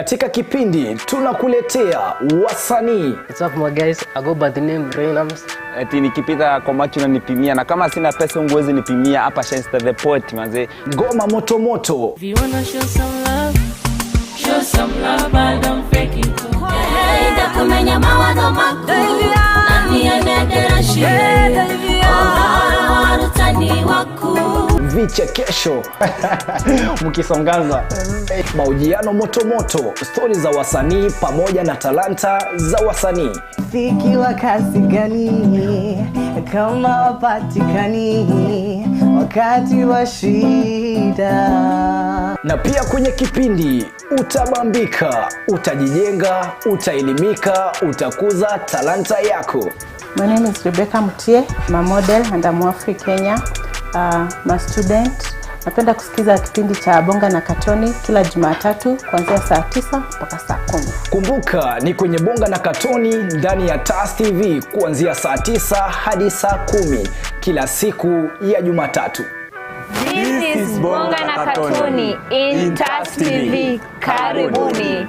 Katika kipindi tunakuletea wasanii. What's up my guys, I go by the name Rainams. Eti nikipita kwa macho na nipimia, na kama sina pesa unguwezi nipimia. Hapa Shenster the Poet manze. Ngoma moto moto. If you wanna show some love, show some love and don't fake it too. Enda kumenya mawazo mako nani anedera shire utani wako. Vichekesho mkisongaza, mahojiano moto moto, stori za wasanii pamoja na talanta za wasanii. Fiki wa kasi gani kama wapatikani wakati wa shida. Na pia kwenye kipindi utabambika, utajijenga, utaelimika, utakuza talanta yako. My name is Rebecca Mutie, I'm a model and I'm Afri Kenya. I'm a student. Napenda kusikiza kipindi cha Bonga na Katoni kila Jumatatu kuanzia saa 9 mpaka saa 10. Kumbuka ni kwenye Bonga na Katoni ndani ya TAS TV kuanzia saa 9 hadi saa 10 kila siku ya Jumatatu. This is Bonga na Katoni in TAS TV. Karibuni.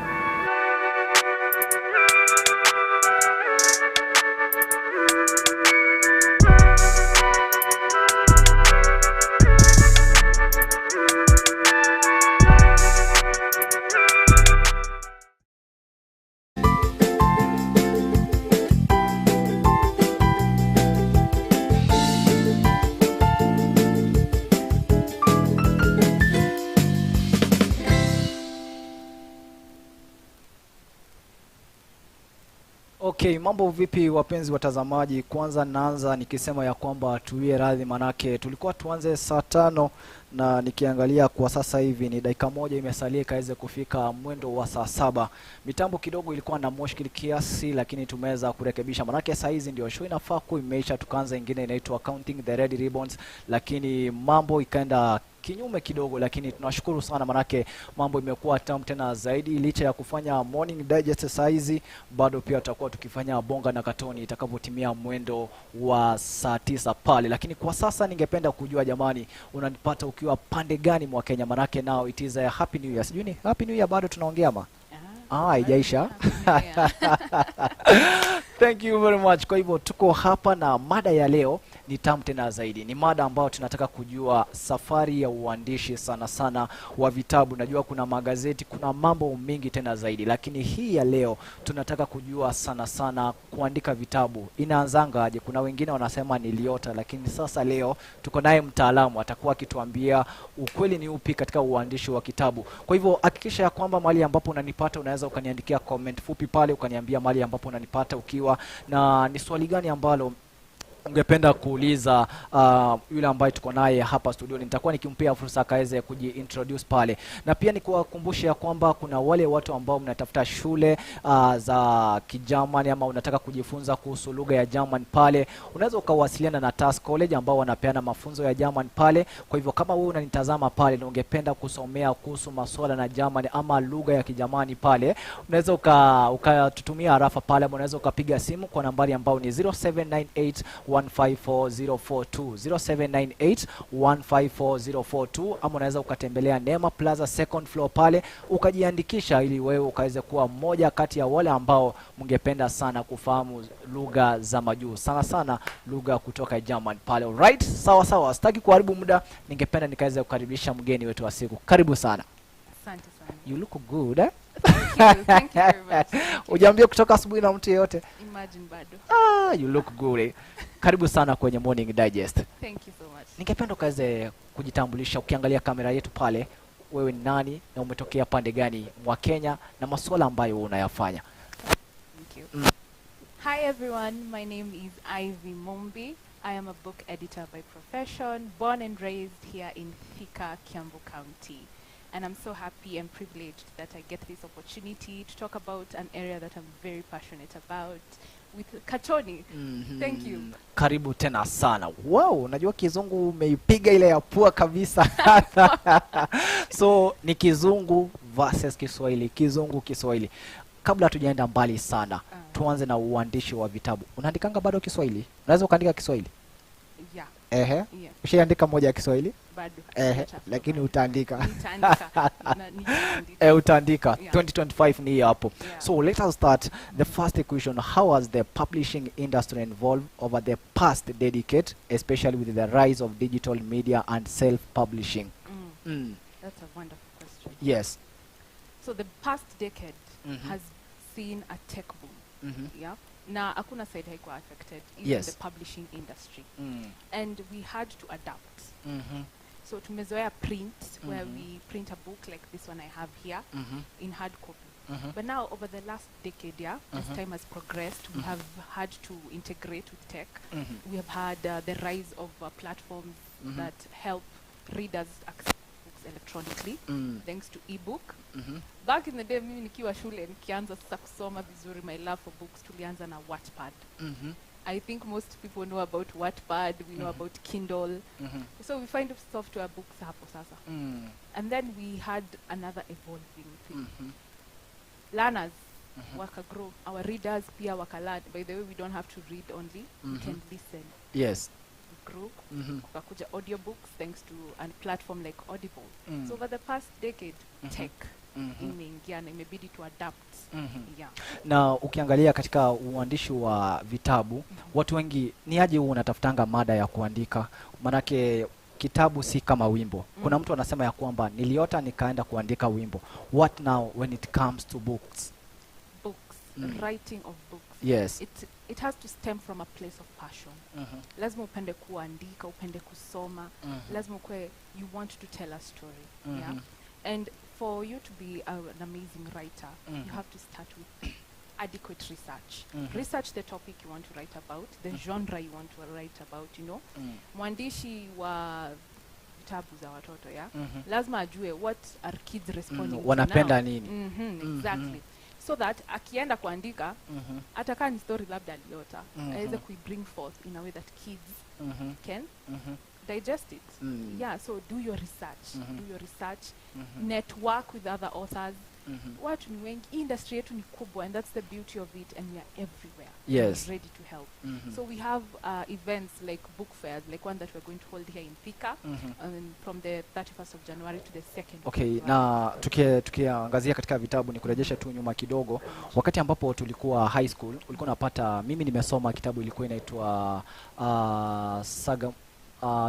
Okay, mambo vipi wapenzi watazamaji? Kwanza naanza nikisema ya kwamba tuwie radhi, manake tulikuwa tuanze saa 5 na nikiangalia kwa sasa hivi ni dakika moja imesalia kaweze kufika mwendo wa saa 7. Mitambo kidogo ilikuwa na mushkili kiasi, lakini tumeweza kurekebisha, manake saa hizi ndio show inafaa kuimeisha, tukaanza ingine inaitwa Counting the Red Ribbons, lakini mambo ikaenda kinyume kidogo, lakini tunashukuru sana manake mambo imekuwa tamu tena zaidi. Licha ya kufanya morning digest saa hizi, bado pia tutakuwa tukifanya Bonga na Katoni itakapotimia mwendo wa saa 9 pale. Lakini kwa sasa ningependa kujua jamani, unanipata ukiwa pande gani mwa Kenya? Manake now it is a happy new year. Sijui ni happy new year bado tunaongea ma? Haijaisha. Thank you very much. Kwa hivyo tuko hapa na mada ya leo ni tamu tena zaidi. Ni mada ambayo tunataka kujua safari ya uandishi sana sana wa vitabu. Najua kuna magazeti, kuna mambo mengi tena zaidi, lakini hii ya leo tunataka kujua sana sana kuandika vitabu inaanzanga aje. Kuna wengine wanasema niliota, lakini sasa leo tuko naye mtaalamu atakuwa akituambia ukweli ni upi katika uandishi wa kitabu. Kwa hivyo hakikisha ya kwamba mahali ambapo unanipata unaweza ukaniandikia comment fupi pale ukaniambia mahali ambapo unanipata ukiwa, na ni swali gani ambalo ungependa kuuliza yule ambaye tuko naye hapa studio. Nitakuwa nikimpea fursa kaweze kujiintroduce pale, na pia nikuwakumbusha kwamba kuna wale watu ambao mnatafuta shule za Kijerumani ama unataka kujifunza kuhusu lugha ya German pale, unaweza ukawasiliana na TAS College ambao wanapeana mafunzo ya German pale. Kwa hivyo kama wewe unanitazama pale na ungependa kusomea kuhusu masuala na German ama lugha ya Kijerumani pale, unaweza ukatutumia arafa pale, ama unaweza ukapiga simu kwa nambari ambao ni 0798 154 042 ama unaweza ukatembelea Nema Plaza second floor pale ukajiandikisha ili wewe ukaweze kuwa mmoja kati ya wale ambao mngependa sana kufahamu lugha za majuu, sana sana lugha kutoka German pale. Alright, sawa sawa, sitaki kuharibu muda, ningependa nikaweze kukaribisha mgeni wetu wa siku. Karibu sana. Asante sana. You look good eh? Thank you very much. Ujiambie kutoka asubuhi na mtu yeyote? Imagine bado. You look good eh? Karibu sana kwenye Morning Digest. Thank you so much. Ningependa ukaweze kujitambulisha ukiangalia kamera yetu pale, wewe ni nani na umetokea pande gani mwa Kenya na masuala ambayo unayafanya. Thank you. Hi everyone, my name is Ivy Mombi. I am a book editor by profession, born and raised here in Thika, Kiambu County. And I'm so happy and privileged that I get this opportunity to talk about an area that I'm very passionate about with Katoni. Thank you. Karibu tena sana. Wow, unajua kizungu umeipiga ile ya pua kabisa. So ni kizungu versus Kiswahili, kizungu Kiswahili. Kabla hatujaenda mbali sana, tuanze na uandishi wa vitabu. Unaandikanga bado Kiswahili? Unaweza ukaandika Kiswahili? Yeah. Yeah. Ushaandika moja ya Kiswahili? Bado. Lakini utaandika. Nitaandika. Nitaandika. Utaandika. Yeah. 2025 ni hapo. Yeah. So let us start the first question. How has the publishing industry evolved over the past decade, especially with the rise of digital media and self-publishing? That's a wonderful question. Yes. So the past decade has seen a tech boom. Yeah. Na hakuna side haikuwa affected, even Yes. the publishing industry. And we had to adapt. So tumezoea print, where we print a book like this one I have here in hard copy. But now over the last decade, as time has progressed, we have had to integrate with tech. We have had the rise of platforms that help readers access books electronically, thanks to ebook. Back in the day, mimi nikiwa shule nikianza sasa kusoma vizuri, my love for books, tulianza na Wattpad. I think most people know about Wattpad, we know about Kindle. So we find software books hapo sasa. And then we had another evolving thing. Learners waka grow, our readers pia waka learn. By the way, we don't have to read only, we can listen. Yes. We grew, kukakuja audiobooks thanks to a platform like Audible. So over the past decade, tech imeingia na imebidi to adapt. Yeah. Na ukiangalia katika uandishi wa vitabu, watu wengi ni aje unatafutanga mada ya kuandika? Manake kitabu si kama wimbo. Kuna mtu anasema ya kwamba niliota nikaenda kuandika wimbo. What now when it comes to books? Books, writing of books. Yes. It has to stem from a place of passion. Lazima upende kuandika, upende kusoma. Lazima ukwe, you want to tell a story. Yeah. And for you to be an amazing writer, you have to start with adequate research. Research the topic you want to write about, the genre you want to write about, you know. Mwandishi wa vitabu za watoto, yeah? Lazima ajue what are kids responding to wanapenda now. nini. Exactly. So that akienda kuandika, ataka ni story labda aliota, aweze kuibring forth in a way that kids can digest it. Yeah, so do your research, network with other authors. Watu ni wengi, industry yetu ni kubwa, and that's the beauty of it, and we are everywhere. Yes. We're ready to help. So we have events like book fairs, like one that we're going to hold here in Thika, from the 31st of January to the 2nd of Okay, February. na tukiangazia katika vitabu, ni kurejesha tu nyuma kidogo. Wakati ambapo tulikuwa high school, ulikuwa unapata, mimi nimesoma kitabu ilikuwa inaitwa Saga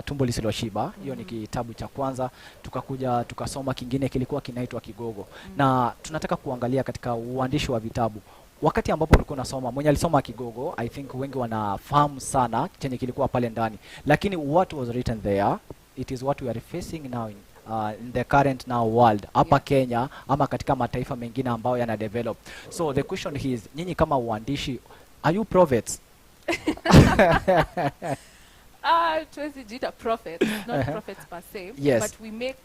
Tumbo Lisiloshiba. Hiyo ni kitabu cha kwanza. Tukakuja tukasoma kingine kilikuwa kinaitwa Kigogo. Na tunataka kuangalia katika uandishi wa vitabu, wakati ambapo ulikuwa unasoma, mwenye alisoma Kigogo, I think wengi wanafahamu sana chenye kilikuwa pale ndani, lakini what was written there, it is what we are facing now in the current now world hapa Kenya ama katika mataifa mengine ambayo yana develop. So the question is, nyinyi kama uandishi, are you prophets? Tuwezi jita prophets, not prophets per se, Yes. but we make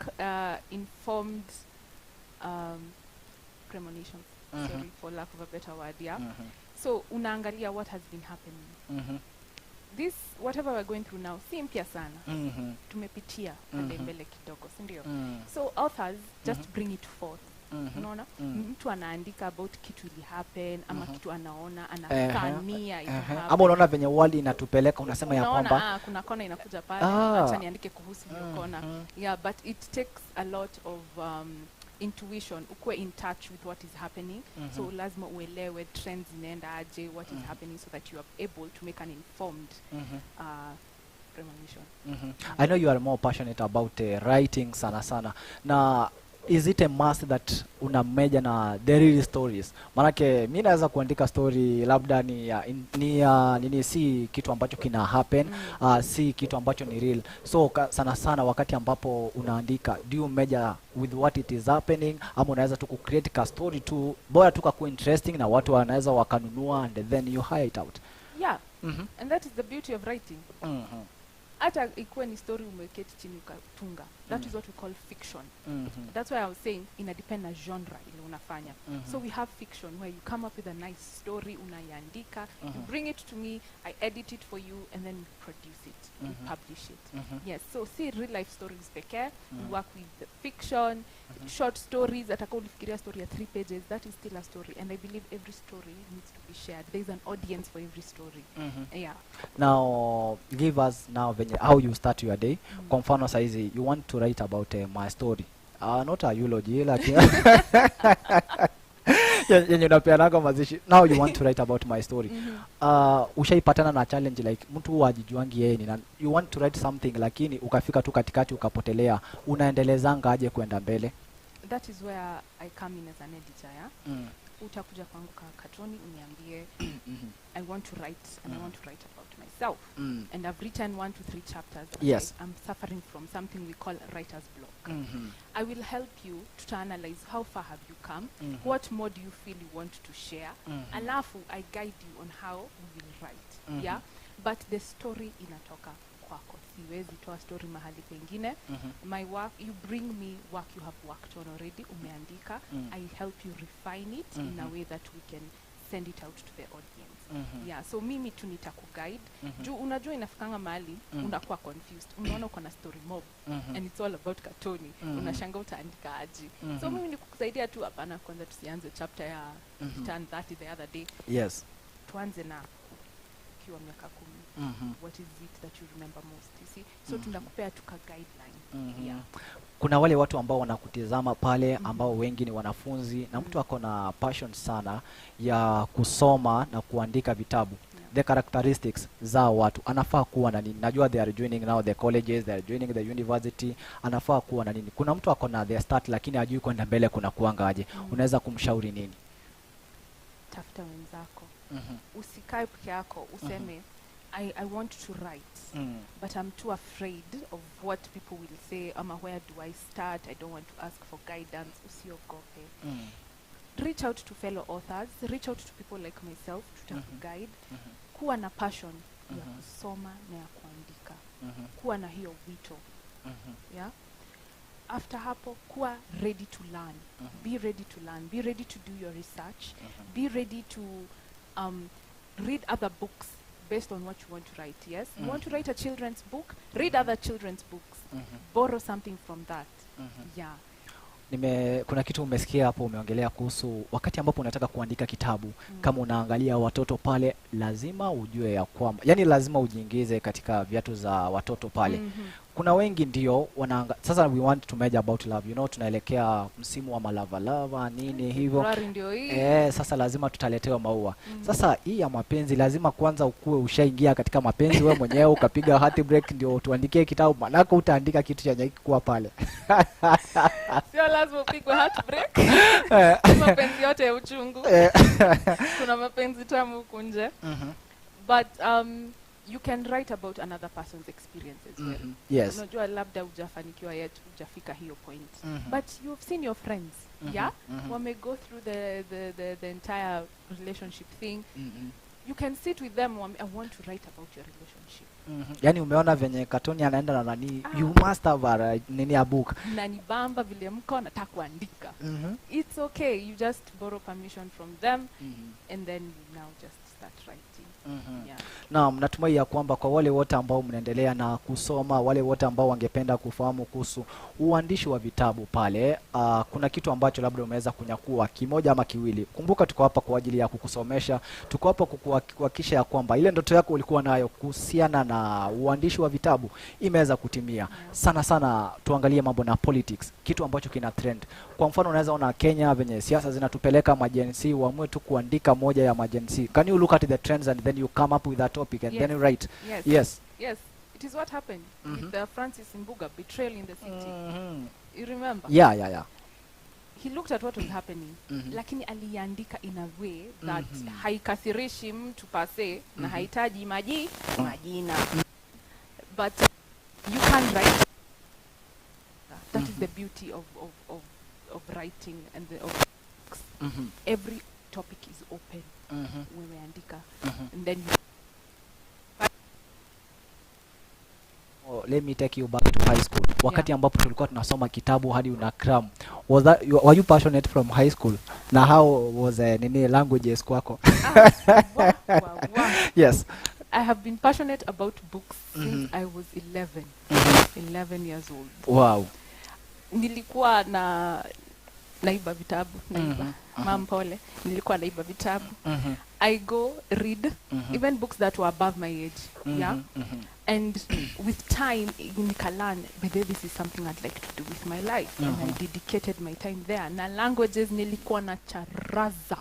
informed premonitions, sorry for lack of a better word, yeah. So unaangalia what has been happening. This, whatever we're going through now, si mpya sana. Tumepitia pale mbele kidogo, si ndio? So authors just bring it forth. Unaona? Mtu anaandika about kitu ili happen, ama kitu anaona, anafania ili happen. Ama unaona venye world inatupeleka, unasema ya kwamba unaona kuna kona inakuja pale, acha niandike kuhusu hiyo kona. Yeah, but it takes a lot of intuition, ukwe in touch with what is happening. So lazima uelewe trends inaenda aje, what is happening, so that you are able to make an informed premonition. I know you are more passionate about writing sana. Na is it a must that una meja na the real stories? Manake mimi naweza kuandika story labda ni si kitu ambacho kina happen, si kitu ambacho ni real. So sana wakati ambapo unaandika, do you measure with what it is happening, ama unaweza tu create ka story tu bora tu kwa interesting na watu wanaweza wakanunua and then you hire it out? Yeah. And that is the beauty of writing. Hata ikuwe ni story umeketi chini ukatunga, that is what we call fiction. That's why I was saying ina depend na genre ile unafanya. So we have fiction where you come up with a nice story, unaiandika, you bring it to me, I edit it for you, and then we produce it, we publish it. Yes, so see real life stories pekee, we work with the fiction, short stories, ataka ulifikiria story ya 3 pages, that is still a story, and I believe every story needs to be shared. There is an audience for every story. Yeah. Now give us now venye how you start your day. Kwa mfano saizi you want to write about my story, not a eulogy lakini yenye unapeanaga mazishi. Now you want to write about my story. Ushaipatana na challenge like mtu huwa hajijuangi yeye ni nani, you want to write something lakini ukafika tu katikati ukapotelea, unaendelezanga aje kwenda mbele? That is where I come in as an editor, yeah? Utakuja kwangu katoni uniambie I want to write and I want to write about myself. And I've written 1 to 3 chapters. Yes. I'm suffering from something we call writer's block. I will help you to analyze how far have you come, what more do you feel you want to share, alafu I guide you on how we will write. Yeah? But the story inatoka kwako. Siwezi toa story mahali pengine. My work, you bring me work you have worked on already, umeandika. I help you refine it in a way that we can send it out to the audience. Yeah, so mimi tu nitakuguide. Juu unajua inafikanga mahali unakuwa confused. Unaona uko na story mob and it's all about katoni. Unashangaa utaandika aje. So mimi nikukusaidia tu, hapana, kwanza tusianze chapter ya turn 30 the other day. Yes. Tuanze na ukiwa miaka 10. What is it that you remember most, you see? So tunakupea tuka guideline. Yeah. Kuna wale watu ambao wanakutizama pale ambao wengi ni wanafunzi na mtu ako na passion sana ya kusoma na kuandika vitabu. The characteristics za watu anafaa kuwa na nini? Najua they are joining now the colleges, they are joining the university, anafaa kuwa na nini? Kuna mtu ako na the start lakini hajui kwenda mbele kuna kuanga aje. Unaweza kumshauri nini? Tafuta wenzako. Usikae peke yako useme I want to write, but I'm too afraid of what people will say. Where do I start? I don't want to ask for guidance. Usiogope. Reach out to fellow authors. Reach out to people like myself to guide. Kuwa na passion ya kusoma na ya kuandika. Kuwa na hiyo wito. Yeah. After hapo, kuwa ready to learn. Be ready to learn. Be ready to do your research. Be ready to read other books based on what you want to write. Yes, you want to write a children's book, read other children's books, borrow something from that. Yeah. Kuna kitu umesikia hapo, umeongelea kuhusu wakati ambapo unataka kuandika kitabu. Kama unaangalia watoto pale, lazima ujue ya kwamba, yani lazima ujiingize katika viatu za watoto pale. Kuna wengi ndio sasa we want to measure about love, you know, tunaelekea msimu wa malava nini hivyo. Sasa lazima tutaletewa maua. Sasa hii ya mapenzi lazima kwanza ukue ushaingia katika mapenzi wewe mwenyewe, ukapiga heartbreak ndio tuandikie kitabu, manako utaandika kitu chenye kikuwa pale. Sio lazima upigwe heartbreak. Mapenzi yote ya uchungu. Kuna mapenzi tamu huko nje. But you can write about another person's experiences. Yes. Unajua labda hujafanikiwa yet, hujafika hiyo point. But you've seen your friends, yeah? Wame go through the entire relationship thing. You can sit with them, I want to write about your relationship. Yani umeona venye katoni anaenda na nani, you must have a book. Na nibamba vile mko nataka kuandika. It's okay, you just borrow permission from them and then you now just start writing. Yeah. Na mnatumai ya kwamba kwa wale wote ambao mnaendelea na kusoma, wale wote ambao wangependa kufahamu kuhusu uandishi wa vitabu pale, kuna kitu ambacho labda umeweza kunyakua kimoja ama kiwili. Kumbuka tuko hapa kwa ajili ya kukusomesha, tuko hapa kukuhakikisha ya kwamba ile ndoto yako ulikuwa nayo kuhusiana na uandishi wa vitabu imeweza kutimia. Sana tuangalie mambo na politics, kitu ambacho kina trend. Kwa mfano unaweza ona Kenya venye siasa zinatupeleka majensi, uamue tu kuandika moja ya majensi. Can you look at the trends and then you come up with a topic and then you write? Yes. It is what happened with the Francis Mbuga betrayal in the city. You remember? Yeah. He looked at what was happening, lakini aliandika in a way that haikathirishi mtu pase na haitaji majina. But you can write. That is the beauty of writing and of books. Every topic is open. Wemeandika and then let me take you back to high school. Wakati ambapo tulikuwa tunasoma kitabu hadi una cram. Were you passionate from high school? Na how was languages kwako? Wow. Yes. I have been passionate about books since I was 11 years old. Wow. Nilikuwa naiba vitabu, naiba. Mam pole, nilikuwa naiba vitabu. I go read even books that were above my age, yeah? And with time, nikalan, but this is something I'd like to do with my life. And I dedicated my time there. Na languages nilikuwa na charaza.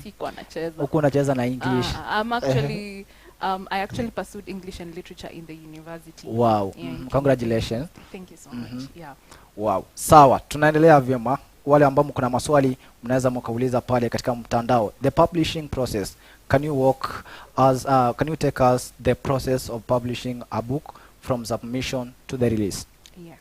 Sikuwa nacheza. Uko unacheza na English. I'm actually, I actually pursued English and literature in the university. Wow. Yeah, Congratulations. Thank you so much. Yeah. Wow. Sawa, tunaendelea vyema. Wale ambao mko na maswali mnaweza mkauliza pale katika mtandao. The publishing process. Can you take us the process of publishing a book from submission to the release? Yes.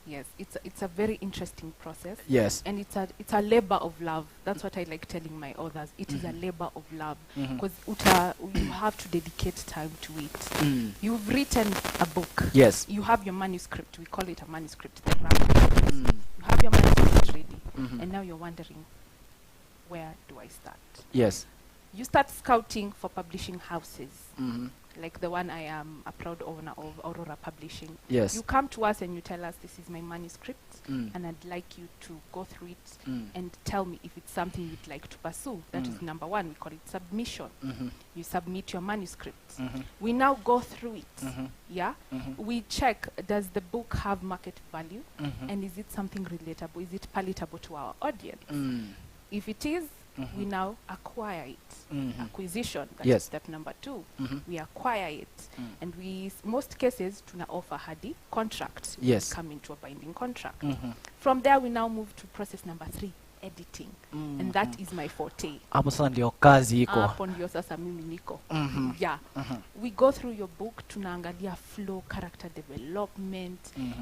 Yes, it's a very interesting process. Yes. And it's a labor of love. That's what I like telling my authors. It is a labor of love because you have to dedicate time to it. You've written a book. Yes. You have your manuscript. We call it a manuscript. The draft. You have your manuscript ready, and now you're wondering, where do I start? Yes. You start scouting for publishing houses. Like the one I am a proud owner of, Aurora Publishing. Yes. You come to us and you tell us, this is my manuscript, and I'd like you to go through it and tell me if it's something you'd like to pursue. That is number one. We call it submission. You submit your manuscript. We now go through it. Yeah. We check, does the book have market value, and is it something relatable? Is it palatable to our audience? If it is, we now acquire it. Acquisition, that is step number 2. We acquire it, and most cases tuna offer hadi contract. Yes. Come into a binding contract. From there we now move to process number 3, editing. And that is my forte. Hapo sasa ndio kazi iko. Hapo ndio sasa mimi niko. Yeah. We go through your book, tunaangalia flow, character development.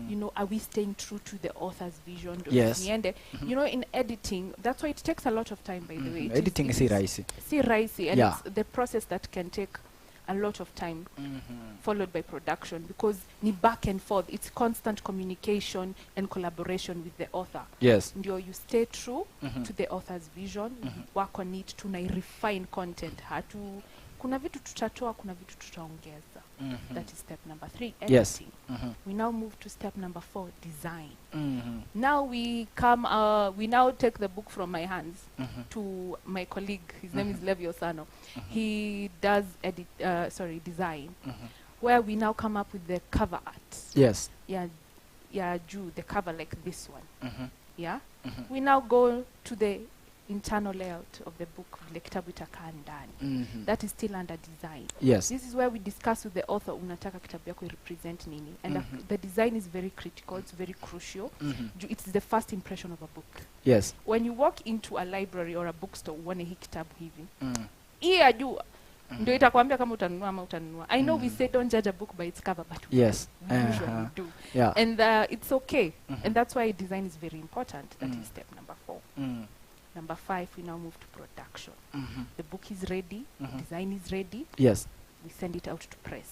You know, are we staying true to the author's vision? Yes. You know, in editing, that's why it takes a lot of time, by the way. Editing is rahisi. Si rahisi, and Yeah. it's the process that can take a lot of time, followed by production, because ni back and forth. It's constant communication and collaboration with the author. Yes. Ndio you stay true to the author's vision, you work on it, refine content. Kuna vitu tutatoa, kuna vitu tutaongeza. That is step number 3, editing. Yes. We now move to step number 4, design. Now we now take the book from my hands to my colleague. His name is Levi Osano. He does design, where we now come up with the cover art. Yes. Yeah, the cover like this one. Yeah. We now go to the internal layout of the book, vile kitabu itakaa ndani. That is still under design. Yes. This is where we discuss with the author, unataka kitabu yako represent nini, and the design is very critical, it's very crucial. It's the first impression of a book. Yes. When you walk into a library or a bookstore, uone hii kitabu hivi, hii ajua ndio itakwambia kama utanunua ama utanunua. I know we say don't judge a book by its cover, but we usually do. Yeah. And it's okay. And that's why design is very important. That is step number 4. Number 5, we now move to production. The book is ready, design is ready. Yes. We send it out to press.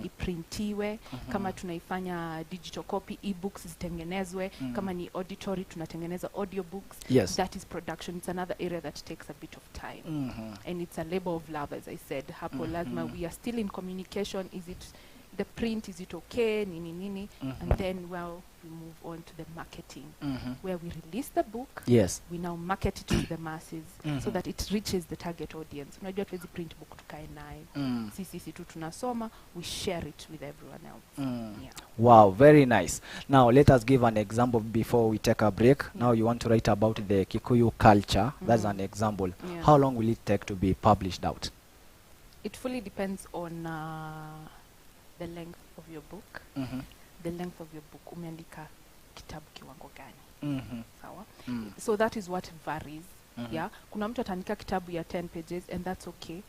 Iprintiwe, kama tunaifanya digital copy, e-books zitengenezwe, kama ni auditory tunatengeneza audiobooks. Yes. That is production. It's another area that takes a bit of time. And it's a labor of love, as I said. Hapo lazima we are still in communication. Is it the print, is it okay, nini. And then, well, we move on to the marketing, where we release the book. Yes. We now market it to the masses so that it reaches the target audience. Unajua tuwezi print book tukae nayo. Sisi tu tunasoma, we share it with everyone else. Yeah. Wow, very nice. Now let us give an example before we take a break. Now you want to write about the Kikuyu culture. That's an example. Yeah. How long will it take to be published out? It fully depends on the length of your book. The length of your book, umeandika kitabu kiwango gani. Sawa? So that is what varies. Yeah, kuna mtu ataandika kitabu ya 10 pages, and that's okay.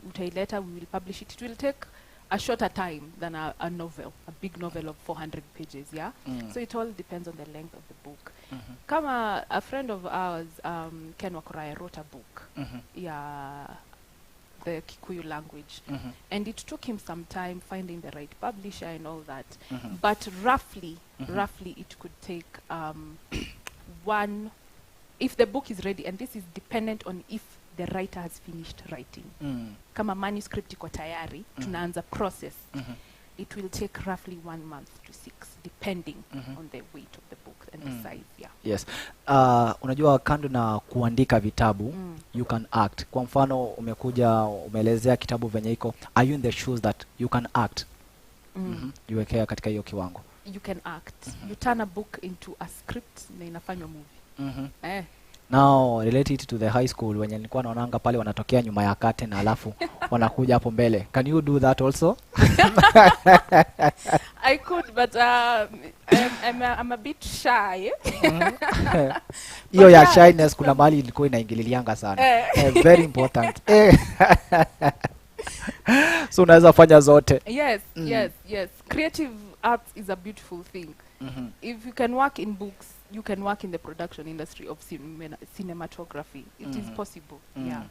Utaileta, we will publish it. It will take a shorter time than a novel, a big novel of 400 pages. Yeah. So it all depends on the length of the book. Kama a friend of ours, Ken Wakoraya, wrote a book. Yeah. The Kikuyu language, and it took him some time finding the right publisher and all that. But roughly it could take if the book is ready, and this is dependent on if the writer has finished writing. Kama manuscript iko tayari, tunaanza process. It will take roughly 1 month to 6, depending on the weight of the book. and the size. Yeah. Yes. Unajua kando na kuandika vitabu, you can act. Kwa mfano umekuja umeelezea kitabu venye iko, are you in the shoes that you can act? Jiwekea katika hiyo kiwango. You can act. You turn a book into a script na inafanywa movie. Now relate it to the high school wenye nilikuwa naonanga pale wanatokea nyuma ya curtain alafu wanakuja hapo mbele. Can you do that also? I could, but I'm a bit shy. Hiyo ya shyness kuna mahali ilikuwa inaingililianga sana. Very important. So unaweza fanya zote. Yes, yes. Creative art is a beautiful thing. If you can work in books, you can work in the production industry of cinematography. It is possible. Yeah.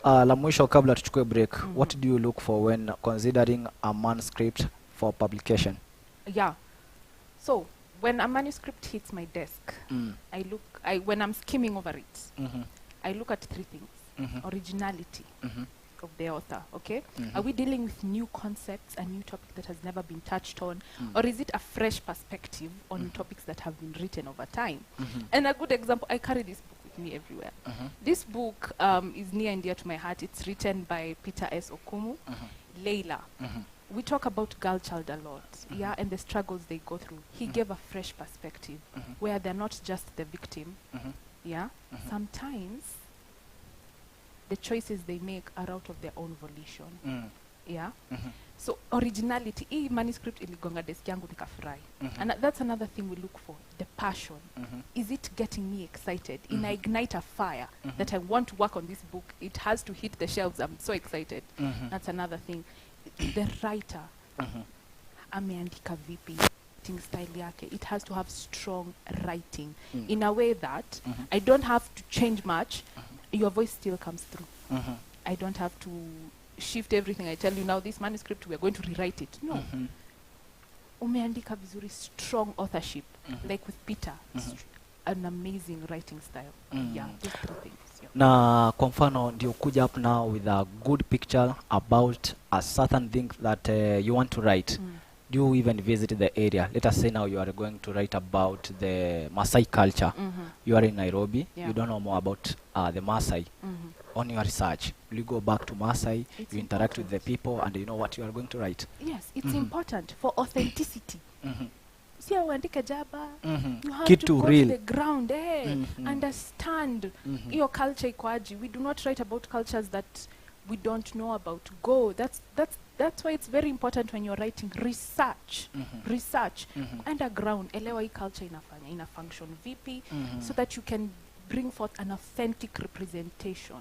La mwisho kabla tuchukue break, what do you look for when considering a manuscript for publication? Yeah. So when a manuscript hits my desk, when I'm skimming over it, I look at three things. Originality of the author, okay? Are we dealing with new concepts, a new topic that has never been touched on, or is it a fresh perspective on topics that have been written over time? And a good example, I carry this book with me everywhere. This book is near and dear to my heart. It's written by Peter S. Okumu, Layla. We talk about girl child a lot, yeah, and the struggles they go through. He gave a fresh perspective where they're not just the victim, yeah. Sometimes the choices they make are out of their own volition, yeah. So originality, hii manuscript iligonga desk yangu nikafurahi. And that's another thing we look for, the passion. Is it getting me excited? Ignite a fire that I want to work on this book. It has to hit the shelves. I'm so excited. That's another thing. The writer, ameandika vipi, writing style yake. It has to have strong writing in a way that I don't have to change much. Your voice still comes through. I don't have to shift everything. I tell you now, this manuscript, we are going to rewrite it. No. Umeandika vizuri, strong authorship, like with Peter. An amazing writing style. Yeah, these three things. Yeah. Na kwa mfano ndio kuja up now with a good picture about a certain thing that you want to write. Do you even visit the area? Let us say now you are going to write about the Maasai culture. You are in Nairobi. Yeah. You don't know more about the Maasai. On your research, will you go back to Maasai, you interact with the people, and you know what you are going to write? Yes, it's important for authenticity. See, uandike jaba, you have Kitu to go real. to the ground, understand your culture ikoaji. We do not write about cultures that we don't know about. Go. That's why it's very important when you're writing, research. Underground, elewa hii culture ina function vipi, so that you can bring forth an authentic representation.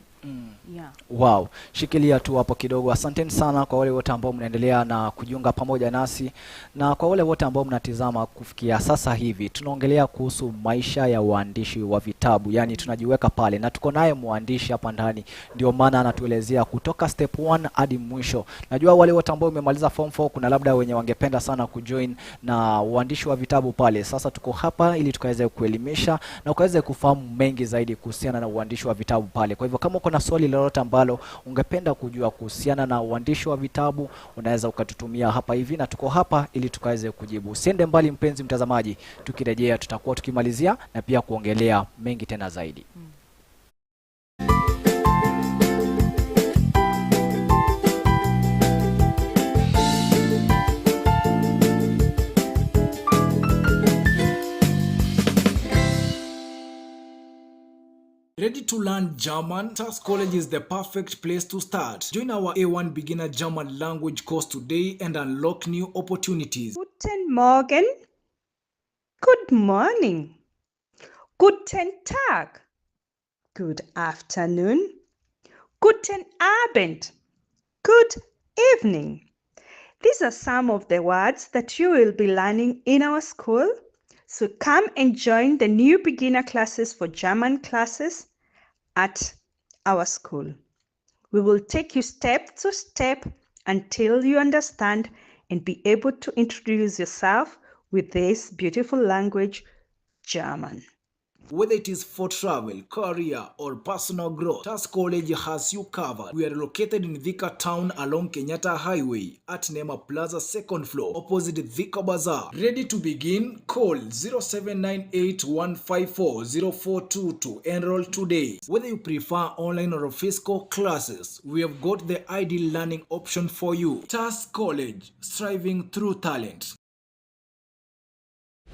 Yeah. Wow, shikilia tu hapo kidogo. Asanteni sana kwa wale wote ambao mnaendelea na kujiunga pamoja nasi, na kwa wale wote ambao mnatizama kufikia sasa hivi. Tunaongelea kuhusu maisha ya uandishi wa vitabu, yani tunajiweka pale na tuko naye mwandishi hapa ndani, ndio maana anatuelezea kutoka step 1 hadi mwisho. Najua wale wote ambao umemaliza form 4 kuna labda wenye wangependa sana kujoin na uandishi wa vitabu pale. Sasa tuko hapa ili tukaweze kuelimisha na ukaweze kufahamu mengi zaidi kuhusiana na uandishi wa vitabu pale. Kwa hivyo kama uko na swali lolote ambalo ungependa kujua kuhusiana na uandishi wa vitabu, unaweza ukatutumia hapa hivi na tuko hapa ili tukaweze kujibu. Usiende mbali mpenzi mtazamaji, tukirejea tutakuwa tukimalizia na pia kuongelea mengi tena zaidi. Ready to learn German? TAS College is the perfect place to start. Join our A1 beginner German language course today and unlock new opportunities. Guten Morgen. Good morning. Guten Tag. Good afternoon. Guten Abend. Good evening. These are some of the words that you will be learning in our school. So come and join the new beginner classes for German classes at our school. We will take you step to step until you understand and be able to introduce yourself with this beautiful language, German. Whether it is for travel, career, or personal growth, TAS College has you covered. We are located in Thika Town along Kenyatta Highway at Nema Plaza 2nd floor, opposite Thika Bazaar. Ready to begin? Call 0798-154-0422 to enroll today. Whether you prefer online or physical classes, we have got the ideal learning option for you. TAS College, striving through talent.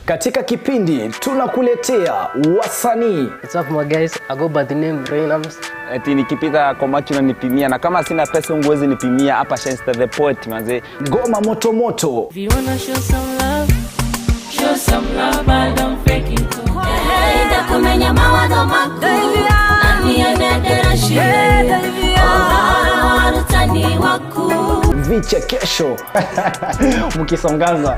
Katika kipindi tunakuletea wasanii. What's up my guys, I go by the name Reynams. Eti nikipita kwa macho na nipimia, na kama sina pesa unguwezi nipimia hapa Shenster the Poet manze. Ngoma moto moto. If you wanna show some love, I don't fake it. Hey, kumenya mawado mako. Nani anedera shire. Oh, tani waku. Vichekesho mkisongaza,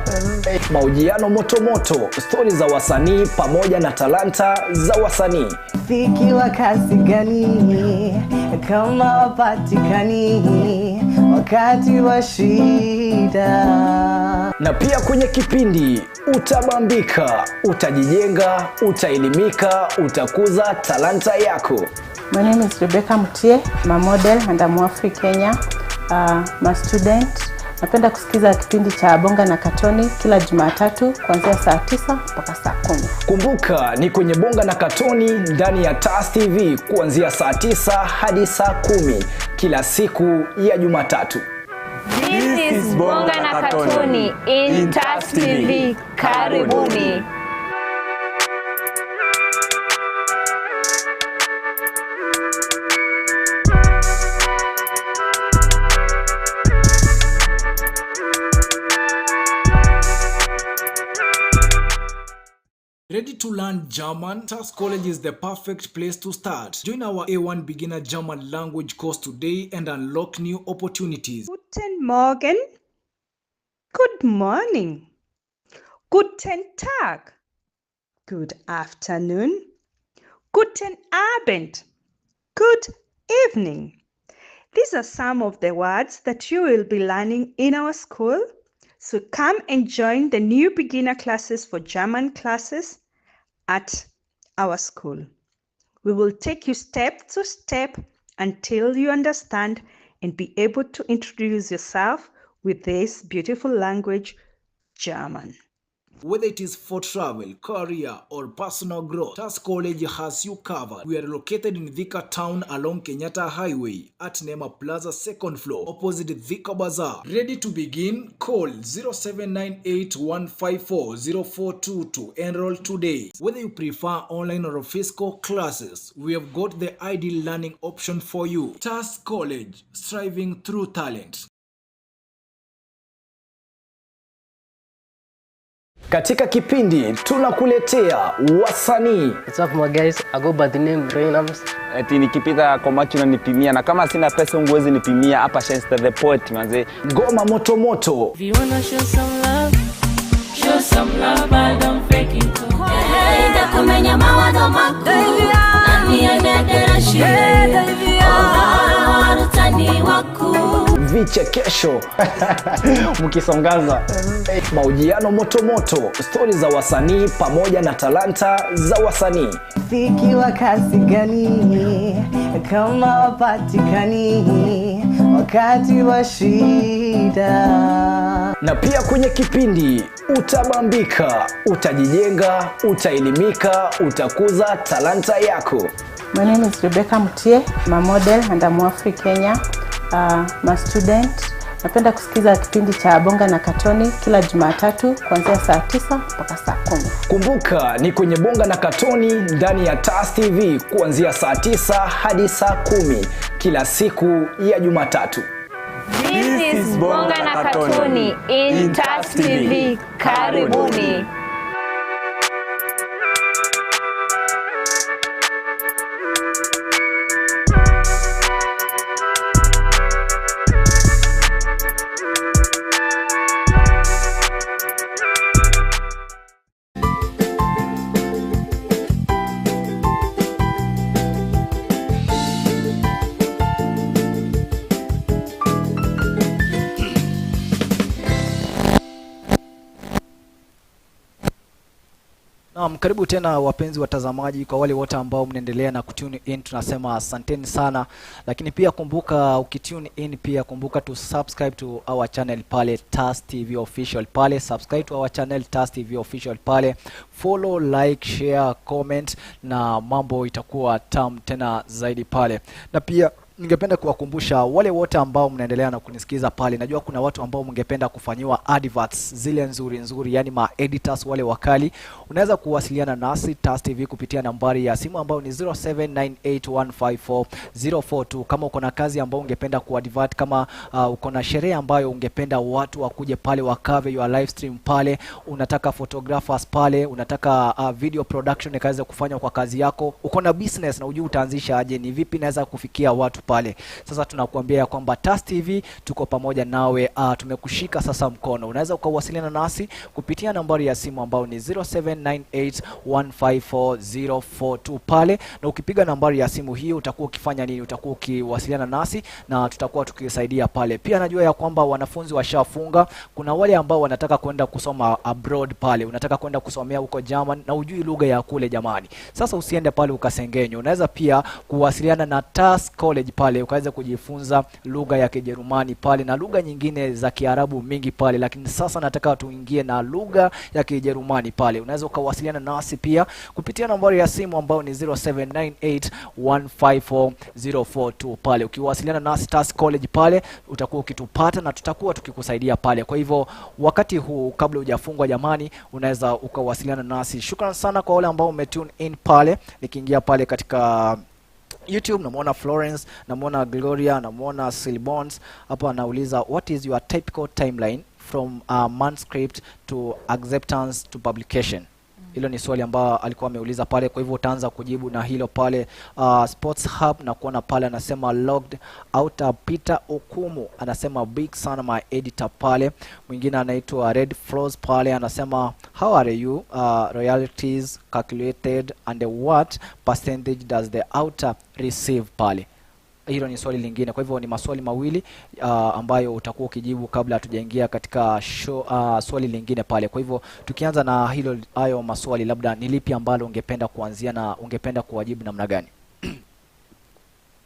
mahojiano moto moto, stori za wasanii pamoja na talanta za wasanii. Fiki wa kazi gani kama wapatikani wakati wa shida. Na pia kwenye kipindi utabambika, utajijenga, utaelimika, utakuza talanta yako. My name is Rebecca Mutie, I'm a model and I'm Afri Kenya. I'm a student. Napenda kusikiza kipindi cha Bonga na Katoni kila Jumatatu kuanzia saa 9 mpaka saa 10. Kumbuka ni kwenye Bonga na Katoni ndani ya TAS TV kuanzia saa 9 hadi saa 10 kila siku ya Jumatatu. This is Bonga na Katoni in TAS TV. Karibuni. Ready to learn German? TAS College is the perfect place to start. Join our A1 beginner German language course today and unlock new opportunities. Guten Morgen. Good morning. Guten Tag. Good afternoon. Guten Abend. Good evening. These are some of the words that you will be learning in our school. So come and join the new beginner classes for German classes at our school. We will take you step to step until you understand and be able to introduce yourself with this beautiful language, German. Whether it is for travel, career, or personal growth, TAS College has you covered. We are located in Thika Town along Kenyatta Highway at Nema Plaza 2nd floor, opposite Thika Bazaar. Ready to begin? Call 0798-154-0422 to enroll today. Whether you prefer online or physical classes, we have got the ideal learning option for you. TAS College, striving through talent. Katika kipindi tunakuletea wasanii. What's up my guys, I go by the name Reynams. Eti nikipita kwa macho na nipimia, na kama sina pesa unguwezi nipimia hapa Shenster the Poet manze. Ngoma moto moto. If you wanna show some love, I don't fake it. Hey, kumenya mawado mako. Nani anedera shire. Oh, tani waku. Vichekesho mkisongaza, mahojiano moto moto, stori za wasanii pamoja na talanta za wasanii. Fiki wa kazi gani kama wapatikani wakati wa shida. Na pia kwenye kipindi utabambika, utajijenga, utaelimika, utakuza talanta yako. My name is Rebecca Mutie, I'm a model and I'm Afri Kenya. I'm a student. Napenda kusikiza kipindi cha Bonga na Katoni kila Jumatatu kuanzia saa 9 mpaka saa 10. Kumbuka ni kwenye Bonga na Katoni ndani ya TAS TV kuanzia saa 9 hadi saa 10 kila siku ya Jumatatu. This is Bonga na Katoni in TAS TV. Karibuni. Naam, karibu tena wapenzi watazamaji. Kwa wale wote ambao mnaendelea na kutune in, tunasema asanteni sana, lakini pia kumbuka ukitune in pia kumbuka to subscribe to our channel pale TAS TV official pale, subscribe to our channel TAS TV official pale, follow, like, share, comment na mambo itakuwa tam tena zaidi pale. Na pia ningependa kuwakumbusha wale wote ambao mnaendelea na kunisikiza pale, najua kuna watu ambao mngependa kufanyiwa adverts zile nzuri, yani ma editors wale wakali. Unaweza kuwasiliana nasi TAS TV kupitia nambari ya simu ambayo ni 0798154042. Kama uko na kazi ambayo ungependa kuadvert, kama uko na sherehe ambayo ungependa watu wakuje pale wakave your live stream pale, unataka photographers pale, unataka video production ikaweza kufanywa kwa kazi yako, uko na business na ujui utaanzisha aje, ni vipi naweza kufikia watu pale. Sasa tunakuambia kwamba TAS TV tuko pamoja nawe, tumekushika sasa mkono. Unaweza ukawasiliana nasi kupitia nambari ya simu ambayo ni 0798154042 pale, na ukipiga nambari ya simu hiyo utakuwa ukifanya nini? Utakuwa ukiwasiliana nasi na tutakuwa tukisaidia pale. Pia najua ya kwamba wanafunzi washafunga, kuna wale ambao wanataka kwenda kusoma abroad pale, unataka kwenda kusomea huko German na ujui lugha ya kule jamani. Sasa usiende pale ukasengenyo. Unaweza pia kuwasiliana na TAS College pale ukaweza kujifunza lugha ya Kijerumani pale na lugha nyingine za Kiarabu mingi pale, lakini sasa nataka tuingie na lugha ya Kijerumani pale. Unaweza ukawasiliana nasi pia kupitia nambari ya simu ambayo ni 0798154042 pale. Ukiwasiliana nasi TAS College pale utakuwa ukitupata na tutakuwa tukikusaidia pale. Kwa hivyo wakati huu kabla hujafungwa jamani, unaweza ukawasiliana nasi. Shukrani sana kwa wale ambao umetune in pale. Nikiingia pale katika YouTube namuona Florence, namuona Gloria, namuona Silbons. Hapa anauliza what is your typical timeline from manuscript to acceptance to publication. Hilo ni swali ambao alikuwa ameuliza pale, kwa hivyo utaanza kujibu na hilo pale. Sports Hub na kuona pale anasema logged out. Peter Okumu anasema big sana my editor pale. Mwingine anaitwa Red Flows pale anasema how are you, royalties calculated and what percentage does the outer receive pale. Hilo ni swali lingine. Kwa hivyo ni maswali mawili ambayo utakuwa ukijibu kabla hatujaingia katika swali lingine pale. Kwa hivyo tukianza na hilo, hayo maswali, labda ni lipi ambalo ungependa kuanzia na ungependa kuwajibu namna gani?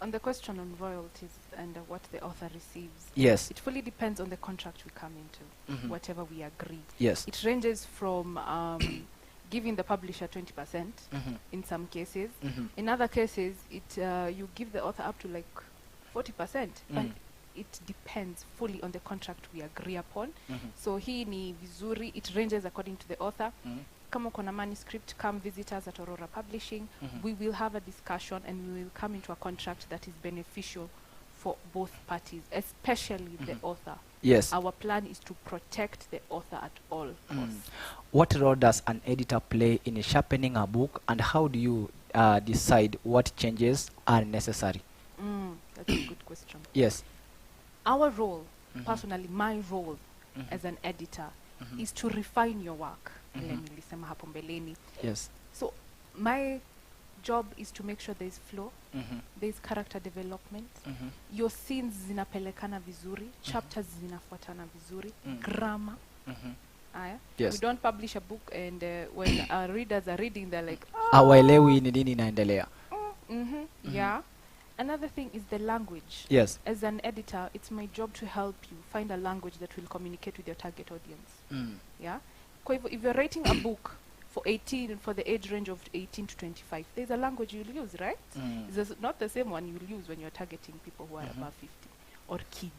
On the question on royalties and what the author receives, yes, it fully depends on the contract we come into, whatever we agree. Yes, it ranges from giving the publisher 20% in some cases. In other cases, you give the author up to like 40%, but it depends fully on the contract we agree upon. So hii ni vizuri, it ranges according to the author. Kama uko na manuscript, come visit us at Aurora Publishing. We will have a discussion and we will come into a contract that is beneficial for both parties, especially the author. Yes. Our plan is to protect the author at all costs. What role does an editor play in sharpening a book, and how do you decide what changes are necessary? That's a good question. Yes. Our role, personally, my role as an editor is to refine your work. Nilisema hapo mbeleni. Yes. So my job is to make sure there is flow, there is character development, your scenes zinapelekana vizuri, chapters zinafuatana vizuri, grammar. Yes. We don't publish a book and when our readers are reading they're like, hawaelewi ni nini inaendelea. Yeah. Another thing is the language. Yes. As an editor, it's my job to help you find a language that will communicate with your target audience. Yeah. Kwa hivyo, if you're writing a book for the age range of 18 to 25, there's a language you'll use, right? It's not the same one you'll use when you're targeting people who are above 50 or kids.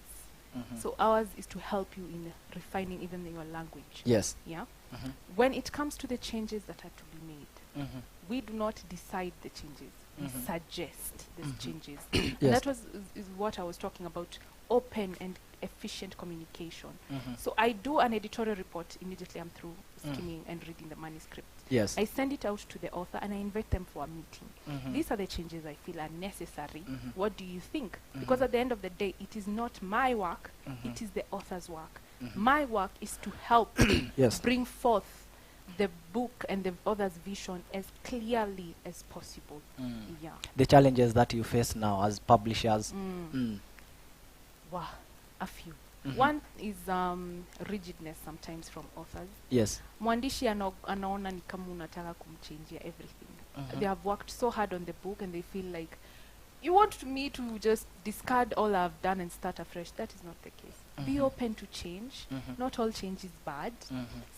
So ours is to help you in refining even your language. Yes. Yeah. When it comes to the changes that are to be made, we do not decide the changes. We suggest these changes. Yes. And that is what I was talking about, open and efficient communication. So I do an editorial report immediately I'm through skimming and reading the manuscript. Yes. I send it out to the author and I invite them for a meeting. These are the changes I feel are necessary. What do you think? Because at the end of the day, it is not my work, it is the author's work. My work is to help Yes. bring forth the book and the author's vision as clearly as possible. Yeah. The challenges that you face now as publishers. Wow, a few. One is rigidness sometimes from authors. Yes. Mwandishi anaona ni kama unataka kumchangia everything. They have worked so hard on the book and they feel like you want me to just discard all I've done and start afresh. That is not the case. Be open to change. Not all change is bad.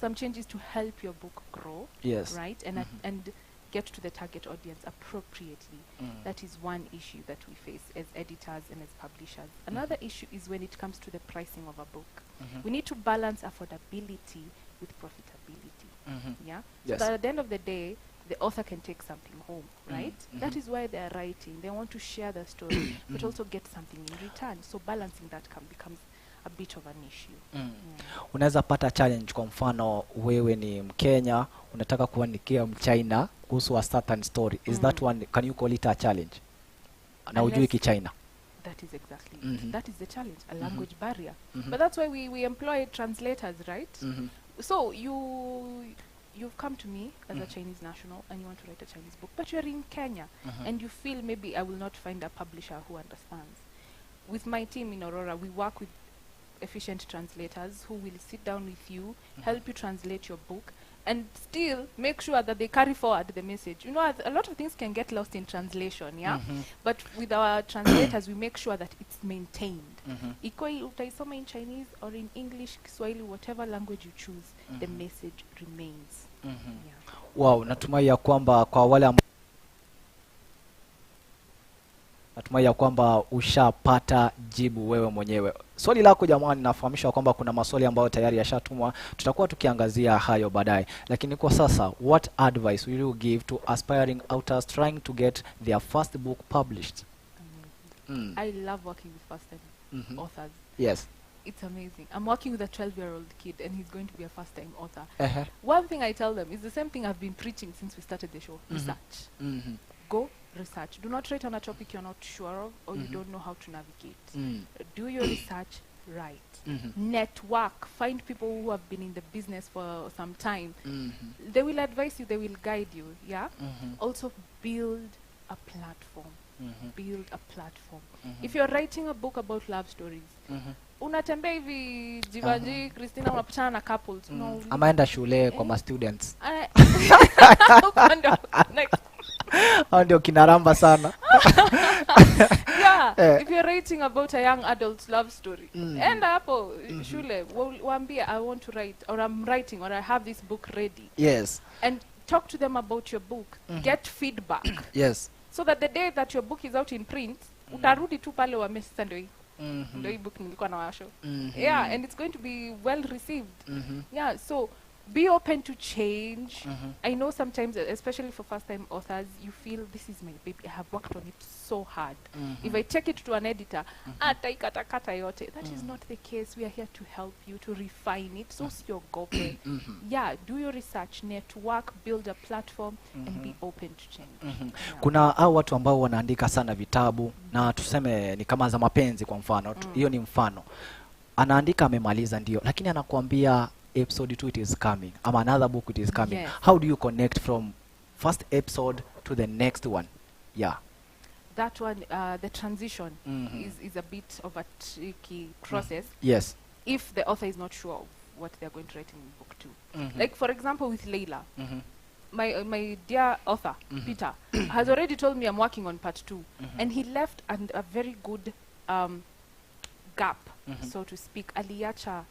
Some change is to help your book grow. Yes. Right? And get to the target audience appropriately. That is one issue that we face as editors and as publishers. Another issue is when it comes to the pricing of a book. We need to balance affordability with profitability. Yeah? Yes. So that at the end of the day, the author can take something home, right? That is why they are writing. They want to share the story, but also get something in return. So balancing that becomes a bit of an issue. Unaweza pata challenge, kwa mfano wewe ni Mkenya unataka kuandikia Mchina kuhusu a certain story. Is that one, can you call it a challenge? Na ujui Kichina. That is exactly it. That is the challenge, a language barrier. But that's why we employ translators, right? So you've come to me as a Chinese national and you want to write a Chinese book, but you're in Kenya and you feel maybe I will not find a publisher who understands. With my team in Aurora, we work with efficient translators who will sit down with you, help you translate your book, and still make sure that they carry forward the message. You know, a lot of things can get lost in translation, yeah? But with our translators, we make sure that it's maintained. Iko utaisoma in Chinese or in English, Kiswahili, whatever language you choose, the message remains. Wow, natumai ya kwamba kwa wale natumai ya kwamba ushapata jibu wewe mwenyewe. Swali lako jamani, nafahamishwa kwamba kuna maswali ambayo tayari yashatumwa, tutakuwa tukiangazia hayo baadaye. Lakini kwa sasa, what advice will you give to aspiring authors trying to get their first book published? I love working with first-time authors. Yes. It's amazing. I'm working with a 12-year-old kid and he's going to be a first-time author. One thing I tell them is the same thing I've been preaching since we started the show. Research. Go research. Do not write on a topic you're not sure of or you don't know how to navigate. Do your research right. Network. Find people who have been in the business for some time. They will advise you, they will guide you. Yeah. Also build a platform. Build a platform. If you're writing a book about love stories, unatembea hivi Jivanji, Christina, unapatana na couples. Amaenda shule kwa ma students. Ndio kinaramba sana. Yeah, if you're writing about a young adult love story, and hapo shule waambie I want to write, or I'm writing, or I have this book ready. Yes. And talk to them about your book. Get feedback. Yes. So that the day that your book is out in print, utarudi tu pale wa message ndio hii. Ndio hii book nilikuwa na washo. Yeah, and it's going to be well received. Yeah, so be open to change. I know sometimes, especially for first-time authors, you feel this is my baby. I have worked on it so hard. If I take it to an editor, ataikatakata yote. That is not the case. We are here to help you, to refine it. So siogope. Yeah, do your research, network, build a platform, and be open to change. Yeah. Kuna hao watu ambao wanaandika sana vitabu na tuseme ni kama za mapenzi kwa mfano. Hiyo ni mfano. Anaandika amemaliza ndio, lakini anakuambia episode 2 it is coming. Another book it is coming. Yes. How do you connect from first episode to the next one? Yeah. That one, the transition is a bit of a tricky process. Yes. If the author is not sure of what they're going to write in book 2. Like for example with Layla, my dear author, Peter, has already told me I'm working on part 2. And he left a very good gap, so to speak. Aliacha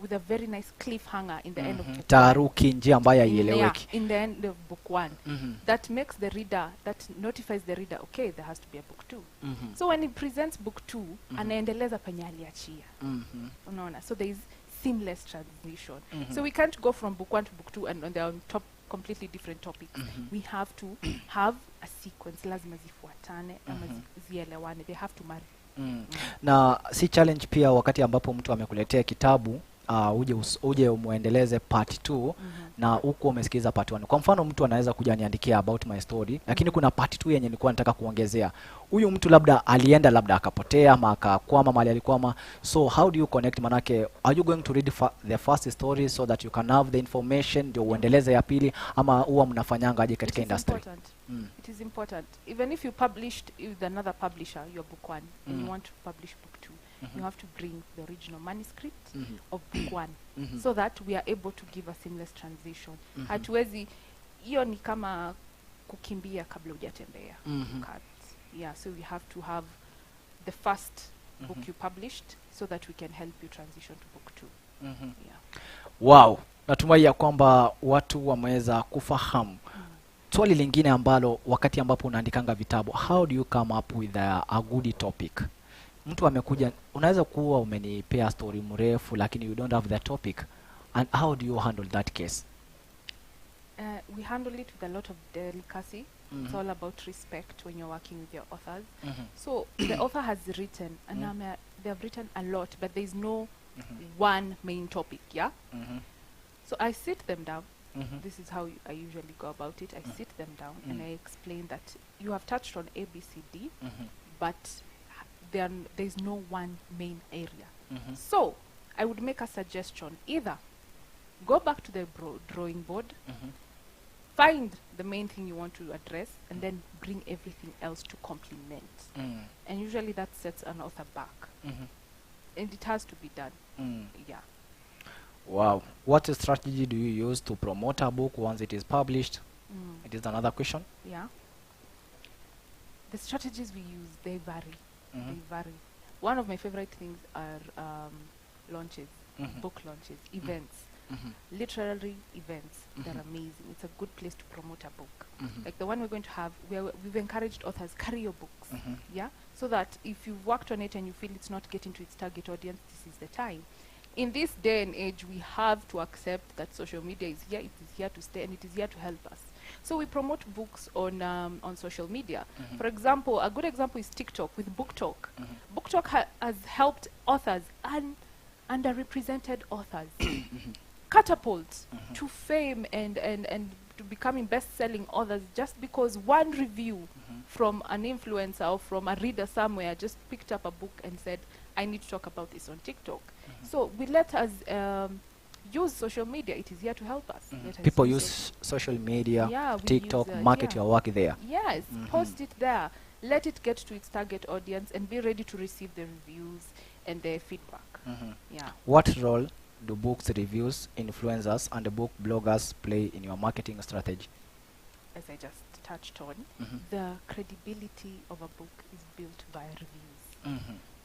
with a very nice cliffhanger in the end of book 1. Taruki njia ambayo haieleweki. In the end of book 1. That makes the reader, that notifies the reader, okay, there has to be a book 2. So when he presents book 2, anaendeleza penye aliachia. Unaona? So there is seamless transition. So we can't go from book 1 to book 2 and they're on top completely different topics. We have to have a sequence. Lazima zifuatane, ama zielewane. They have to marry. Na si challenge pia wakati ambapo mtu amekuletea kitabu uje umuendeleze part 2 na huko umesikiza part 1. Kwa mfano mtu anaweza kuja niandikia about my story, lakini kuna part 2 yenye nilikuwa nataka kuongezea. Huyu mtu labda alienda, labda akapotea ama akakwama mahali alikwama. So how do you connect? Manake are you going to read the first story so that you can have the information ndio uendeleze ya pili, ama huwa mnafanyanga aje katika industry? It is important. Even if you published with another publisher, your book 1, and you want to publish book 2, you have to bring the original manuscript of book 1 so that we are able to give a seamless transition. Hatuwezi, hiyo ni kama kukimbia kabla hujatembea. Yeah, so we have to have the first book you published so that we can help you transition to book 2. Yeah. Wow, natumai ya kwamba watu wameweza kufahamu. Swali lingine ambalo wakati ambapo unaandikanga vitabu, how do you come up with a good topic? Mtu amekuja, unaweza kuwa umenipea story mrefu lakini you don't have the topic, and how do you handle that case? We handle it with a lot of delicacy. It's all about respect when you're working with your authors. So the author has written, and they have written a lot, but there's no one main topic, yeah? So I sit them down. This is how I usually go about it. I sit them down and I explain that you have touched on A, B, C, D, but there's no one main area. So I would make a suggestion. Either go back to the drawing board, find the main thing you want to address, and then bring everything else to complement. And usually that sets an author back. And it has to be done. Yeah. Wow. What strategy do you use to promote a book once it is published? It is another question. Yeah. The strategies we use, they vary. They vary. One of my favorite things are launches, book launches, events. Literary events. They're amazing. It's a good place to promote a book. Like the one we're going to have, we've encouraged authors, carry your books. Yeah? So that if you've worked on it and you feel it's not getting to its target audience, this is the time. In this day and age, we have to accept that social media is here, it is here to stay, and it is here to help us. So we promote books on social media. For example, a good example is TikTok with Book Talk. Book Talk has helped authors and underrepresented authors catapult to fame and to becoming best-selling authors just because one review from an influencer or from a reader somewhere just picked up a book and said, I need to talk about this on TikTok. So we let us use social media. It is here to help us. People use social media, TikTok, market your work there. Yes, post it there. Let it get to its target audience and be ready to receive the reviews and the feedback. Yeah. What role do books reviews, influencers, and the book bloggers play in your marketing strategy? As I just touched on, the credibility of a book is built by reviews.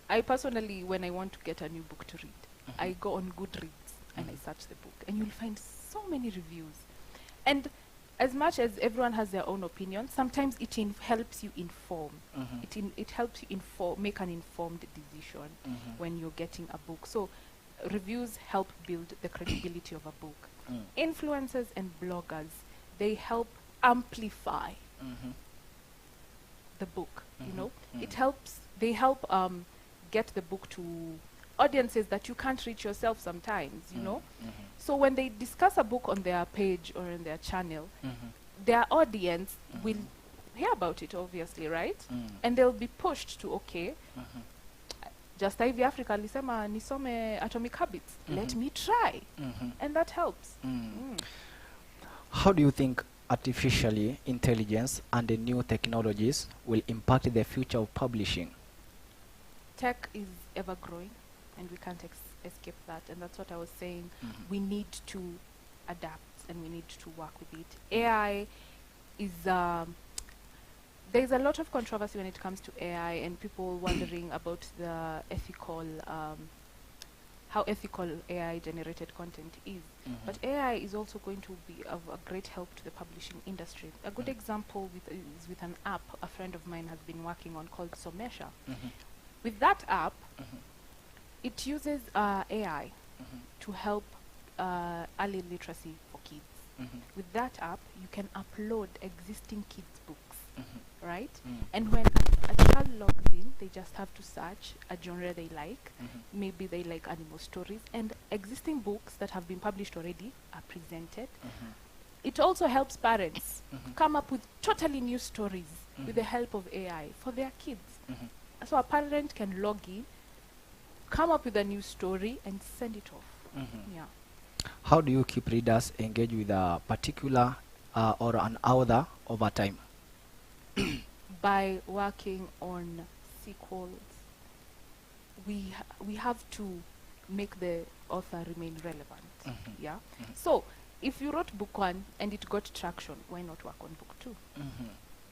I personally, when I want to get a new book to read, I go on Goodreads and I search the book, and you'll find so many reviews. And as much as everyone has their own opinion, sometimes it helps you inform. It helps you make an informed decision when you're getting a book. So reviews help build the credibility of a book. Influencers and bloggers, they help amplify the book. You know, they help get the book to audiences that you can't reach yourself sometimes, you know. So when they discuss a book on their page or on their channel, their audience will hear about it, obviously, right? And they'll be pushed to, okay, just hivi Africa alisema nisome Atomic Habits, let me try. And that helps. How do you think artificial intelligence and the new technologies will impact the future of publishing? Tech is ever growing, and we can't escape that. And that's what I was saying. We need to adapt, and we need to work with it. AI is there's a lot of controversy when it comes to AI, and people wondering about the ethical, how ethical AI generated content is. But AI is also going to be of a great help to the publishing industry. A good example is with an app a friend of mine has been working on called Somesha. With that app, it uses AI to help early literacy for kids. With that app, you can upload existing kids' books, right? And when a child logs in, they just have to search a genre they like. Maybe they like animal stories, and existing books that have been published already are presented. It also helps parents come up with totally new stories with the help of AI for their kids. So a parent can log in, come up with a new story, and send it off. Yeah. How do you keep readers engaged with a particular or an author over time? by working on sequels, we have to make the author remain relevant. Yeah. So if you wrote book 1 and it got traction, why not work on book 2?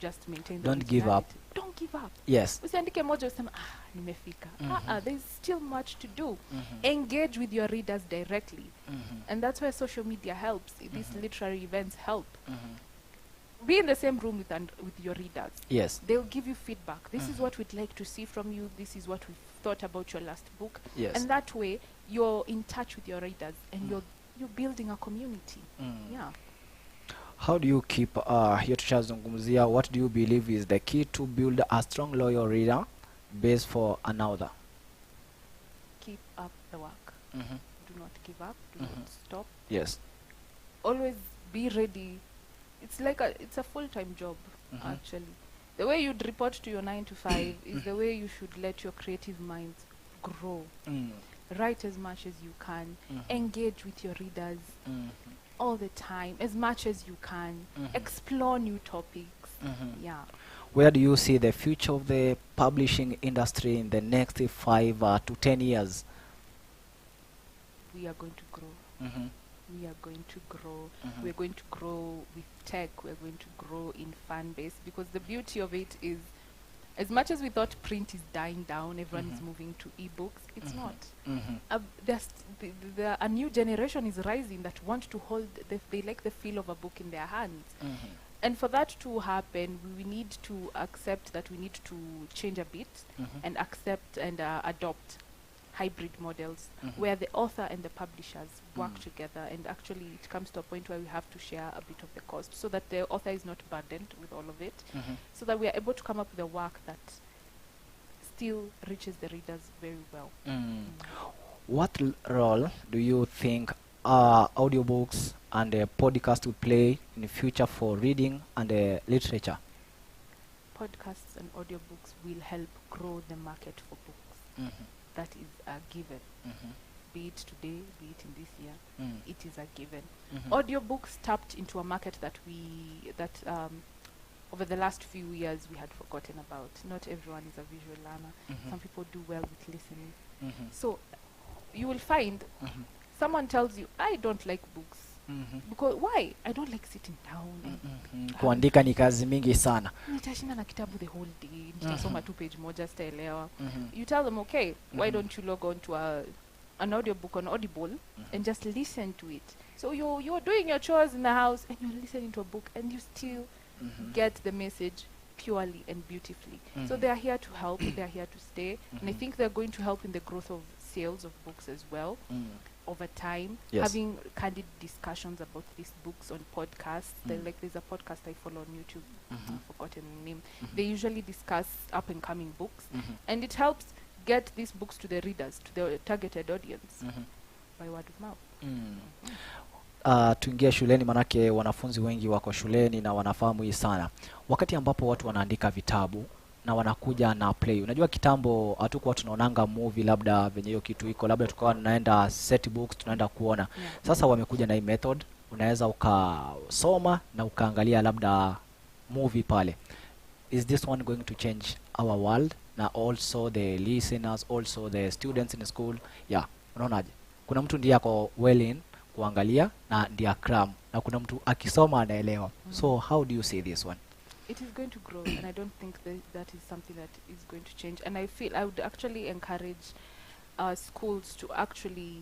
Just maintain the Don't give up. originality. Don't give up. Yes. Usiandike moja useme nimefika. There's still much to do. Engage with your readers directly. And that's where social media helps. These literary events help. Be in the same room with your readers. Yes. They'll give you feedback. This is what we'd like to see from you. This is what we've thought about your last book. Yes. And that way you're in touch with your readers and you're building a community. Yeah. How do you keep here tushazungumzia, what do you believe is the key to build a strong loyal reader base for another? Keep up the work. Do not give up. Do not stop. Yes. Always be ready. It's like it's a full-time job, actually. The way you'd report to your 9 to 5 is the way you should let your creative minds grow. Write as much as you can. Engage with your readers all the time, as much as you can. Explore new topics. Yeah. Where do you see the future of the publishing industry in the next 5 to 10 years? We are going to grow. We are going to grow. We're going to grow with tech. We're going to grow in fan base, because the beauty of it is, as much as we thought print is dying down, everyone is moving to ebooks, it's not. A new generation is rising that want to hold, they like the feel of a book in their hands. And for that to happen, we need to accept that we need to change a bit and accept and adopt hybrid models where the author and the publishers work together, and actually it comes to a point where we have to share a bit of the cost so that the author is not burdened with all of it, so that we are able to come up with a work that still reaches the readers very well. What role do you think audiobooks and podcast will play in the future for reading and literature? Podcasts and audiobooks will help grow the market for books. That is a given. Be it today, be it in this year, it is a given. Audiobooks tapped into a market that over the last few years we had forgotten about. Not everyone is a visual learner. Some people do well with listening. So you will find someone tells you, I don't like books. Because why? I don't like sitting down. Kuandika ni kazi mingi sana. Nitashinda na kitabu the whole day. Nitasoma tu page moja sitaelewa. You tell them, okay, why don't you log on to an audiobook on Audible and just listen to it. So you're doing your chores in the house and you're listening to a book and you still get the message purely and beautifully. So they are here to help. They are here to stay. And I think they're going to help in the growth of sales of books as well. Over time, having candid discussions about these books on podcasts. There's a podcast I follow on YouTube. I've forgotten the name. They usually discuss up and coming books, and it helps get these books to the readers, to the targeted audience, by word of mouth. Tuingia shuleni, manake wanafunzi wengi wako shuleni na wanafahamu hii sana. Wakati ambapo watu wanaandika vitabu na wanakuja na play. Unajua kitambo hatukuwa tunaonanga movie labda venye hiyo kitu iko, labda tukawa tunaenda set books tunaenda kuona. Sasa wamekuja na hii method, unaweza ukasoma na ukaangalia labda movie pale. Is this one going to change our world na also the listeners, also the students in school? Yeah, unaonaje? Kuna mtu ndiye ako well in kuangalia na ndiye cram, na kuna mtu akisoma anaelewa. So how do you see this one? It is going to grow, and I don't think that is something that is going to change. And I feel I would actually encourage schools to actually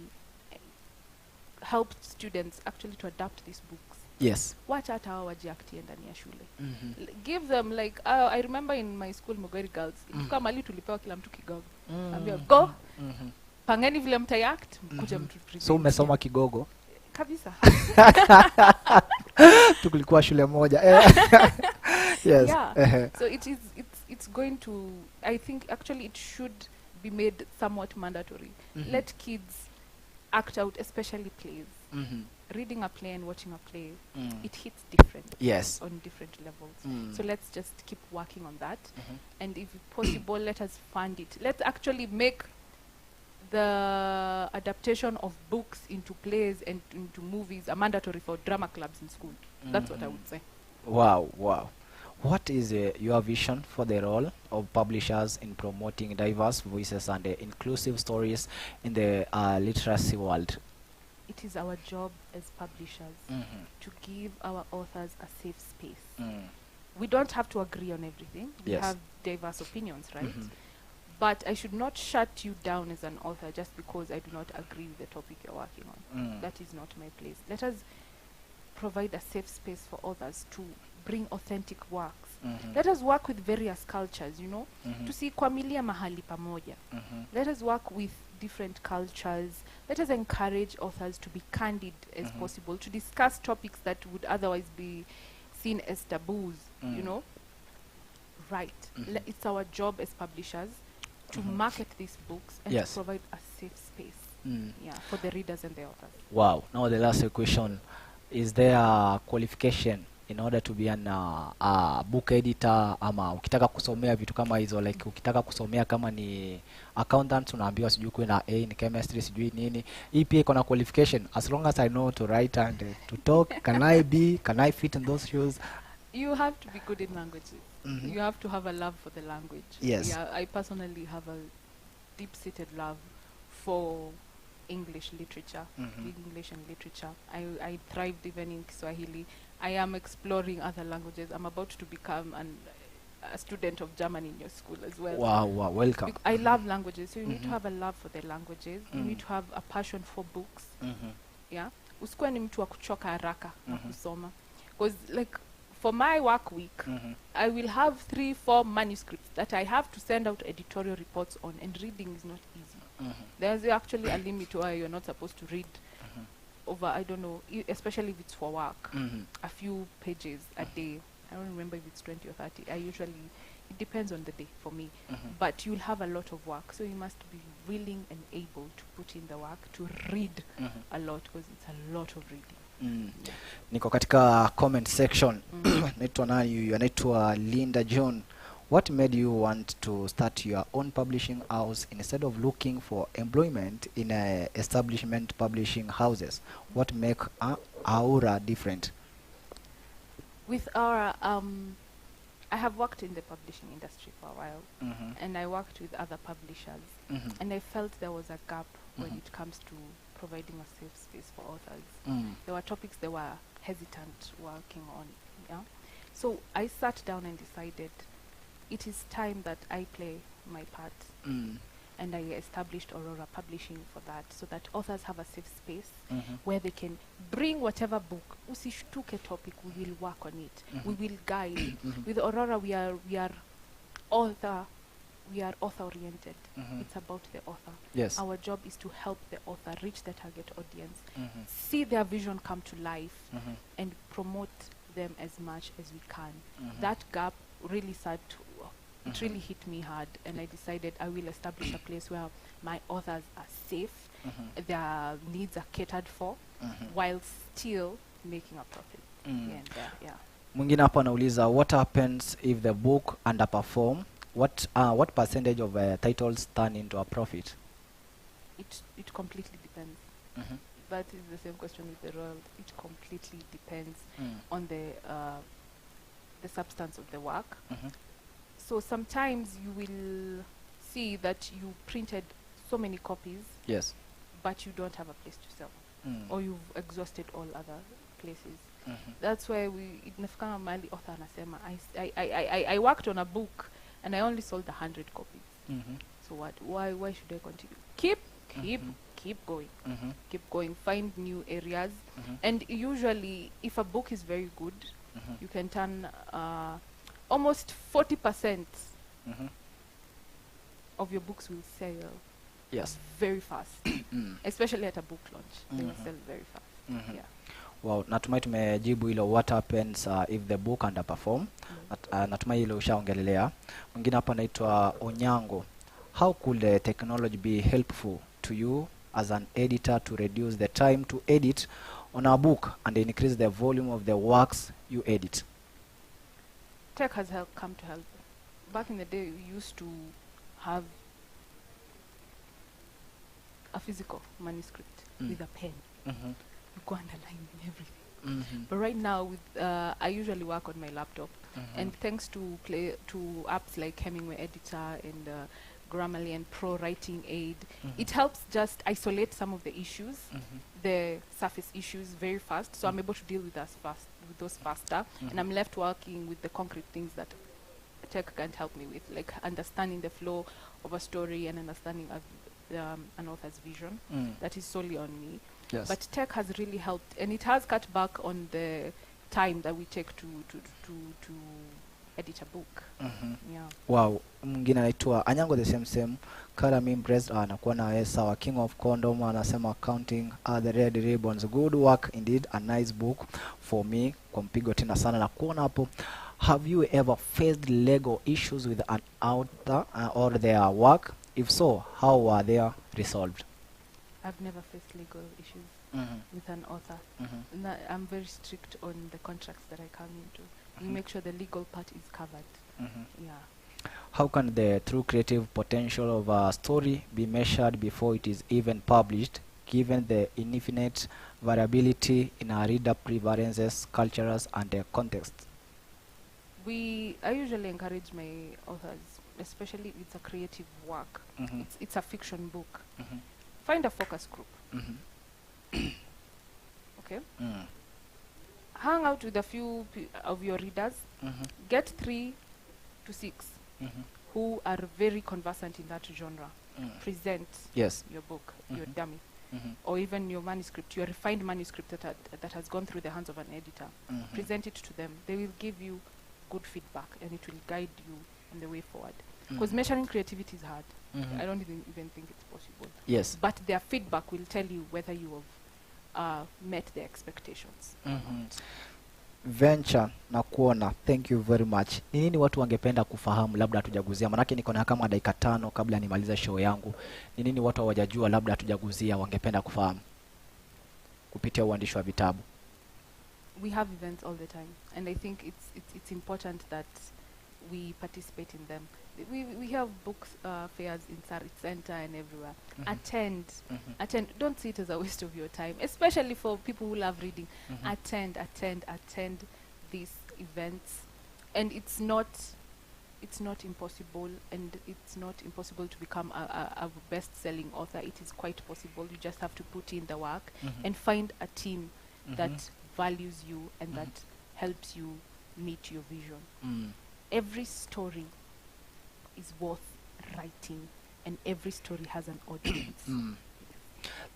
help students actually to adapt these books. Yes. Wacha hata hao wajiactie ndani ya shule. Give them like I remember in my school Mogari Girls, ilikuwa mali tulipewa kila mtu kigogo. Ambia go. Pangeni vile mtayact, mkuja mtu present. So umesoma kigogo? Kabisa. Tulikuwa shule moja. Yes. Yeah. So it's going to, I think actually it should be made somewhat mandatory. Let kids act out, especially plays. Reading a play and watching a play, it hits different. Yes. On different levels. So let's just keep working on that. And if possible, let us fund it. Let's actually make the adaptation of books into plays and into movies are mandatory for drama clubs in school. That's what I would say. Wow. What is your vision for the role of publishers in promoting diverse voices and inclusive stories in the literacy world? It is our job as publishers to give our authors a safe space. We don't have to agree on everything. We Yes. have diverse opinions, right? But I should not shut you down as an author just because I do not agree with the topic you're working on. That is not my place. Let us provide a safe space for authors to bring authentic works. Let us work with various cultures, you know, tusikwamilia mahali pamoja. Let us work with different cultures. Let us encourage authors to be candid as possible, to discuss topics that would otherwise be seen as taboos, you know. Right. It's our job as publishers to market these books and Yes. to provide a safe space for the readers and the authors. Wow. Now the last question. Is there a qualification in order to be an book editor, ama ukitaka kusomea vitu kama hizo, like ukitaka kusomea kama ni accountant unaambiwa sijui kuwe na A in chemistry sijui nini, hii pia iko na qualification? As long as I know to write and to talk, can I fit in those shoes? You have to be good in languages. You have to have a love for the language. Yes. Yeah, I personally have a deep-seated love for English literature, English and literature. I thrived even in Kiswahili. I am exploring other languages. I'm about to become a student of German in your school as well. Wow, welcome. I love languages, so you need to have a love for the languages. You need to have a passion for books. Yeah, usikuwe ni mtu wa kuchoka haraka na kusoma. Because like for my work week, I will have 3-4 manuscripts that I have to send out editorial reports on, and reading is not easy. There's actually a limit where you're not supposed to read over, I don't know, especially if it's for work, a few pages a day. I don't remember if it's 20 or 30. It depends on the day for me. But you'll have a lot of work, so you must be willing and able to put in the work to read a lot, because it's a lot of reading. Niko katika comment section. Naitwa nani? Anaitwa Linda John. What made you want to start your own publishing house instead of looking for employment in establishment publishing houses? What make Aura different? With Aura, I have worked in the publishing industry for a while, and I worked with other publishers, and I felt there was a gap when it comes to providing a safe space for authors. There were topics they were hesitant working on. Yeah, so I sat down and decided it is time that I play my part, and I established Aurora Publishing for that, so that authors have a safe space where they can bring whatever book. Usishtuke topic, we will work on it. We will guide. With Aurora, we are author oriented. It's about the author. Yes. Our job is to help the author reach the target audience, see their vision come to life, and promote them as much as we can. That gap really it really hit me hard, and I decided I will establish a place where my authors are safe, their needs are catered for, while still making a profit. Mwingine hapa anauliza, what happens if the book underperform? What percentage of titles turn into a profit? It completely depends. That is the same question with the royalty. It completely depends on the substance of the work. So sometimes you will see that you printed so many copies, yes, but you don't have a place to sell, or you've exhausted all other places. That's why inafika mahali author anasema, I worked on a book and I only sold 100 copies. So what? Why should I continue? Keep going. Keep going. Find new areas. And usually, if a book is very good, you can turn almost 40% of your books will sell. Yes. Very fast. Especially at a book launch, they will sell very fast. Yeah. Wow, natumai tumejibu hilo, what happens if the book underperform. Natumai hilo ushaongelelea. Mwingine hapa anaitwa Onyango. How could technology be helpful to you as an editor to reduce the time to edit on a book and increase the volume of the works you edit? Tech has come to help. Back in the day, we used to have a physical manuscript with a pen. You go underline everything. But right now, with I usually work on my laptop, and thanks to apps like Hemingway Editor and Grammarly and Pro Writing Aid, it helps just isolate some of the issues, the surface issues, very fast. So I'm able to deal with those faster, and I'm left working with the concrete things that tech can't help me with, like understanding the flow of a story and understanding an author's vision. That is solely on me. Yes. But tech has really helped, and it has cut back on the time that we take to edit a book. Yeah. Wow. Mwingine anaitwa Anyango the same Kara Mimpress anakuwa na Esa wa King of Condom anasema counting the red ribbons. Good work indeed, a nice book for me. Kwa mpigo tena sana na kuona hapo. Have you ever faced legal issues with an author or their work? If so, how were they resolved? I've never faced legal issues with an author. I'm very strict on the contracts that I come into. We make sure the legal part is covered. Yeah. How can the true creative potential of a story be measured before it is even published, given the infinite variability in our reader preferences, cultures, and context? I usually encourage my authors, especially if it's a creative work, it's a fiction book, find a focus group. Okay? Hang out with a few of your readers, get 3 to 6 who are very conversant in that genre. Present your book, your dummy, or even your manuscript, your refined manuscript that has gone through the hands of an editor. Present it to them. They will give you good feedback, and it will guide you on the way forward. Because measuring creativity is hard. I don't even think it's possible. Yes. But their feedback will tell you whether you have met their expectations. Venture na kuona, thank you very much. Ni nini watu wangependa kufahamu labda hatujaguzia? Manake niko na kama dakika 5 kabla nimaliza show yangu. Ni nini watu hawajajua labda hatujaguzia wangependa kufahamu kupitia uandishi wa vitabu? We have events all the time, and I think it's important that we participate in them. We have books fairs in Sarit Center and everywhere. Attend. Don't see it as a waste of your time, especially for people who love reading. Attend these events, and it's not impossible, and it's not impossible to become a best-selling author. It is quite possible. You just have to put in the work and find a team that values you and that helps you meet your vision. Every story is worth writing, and every story has an audience.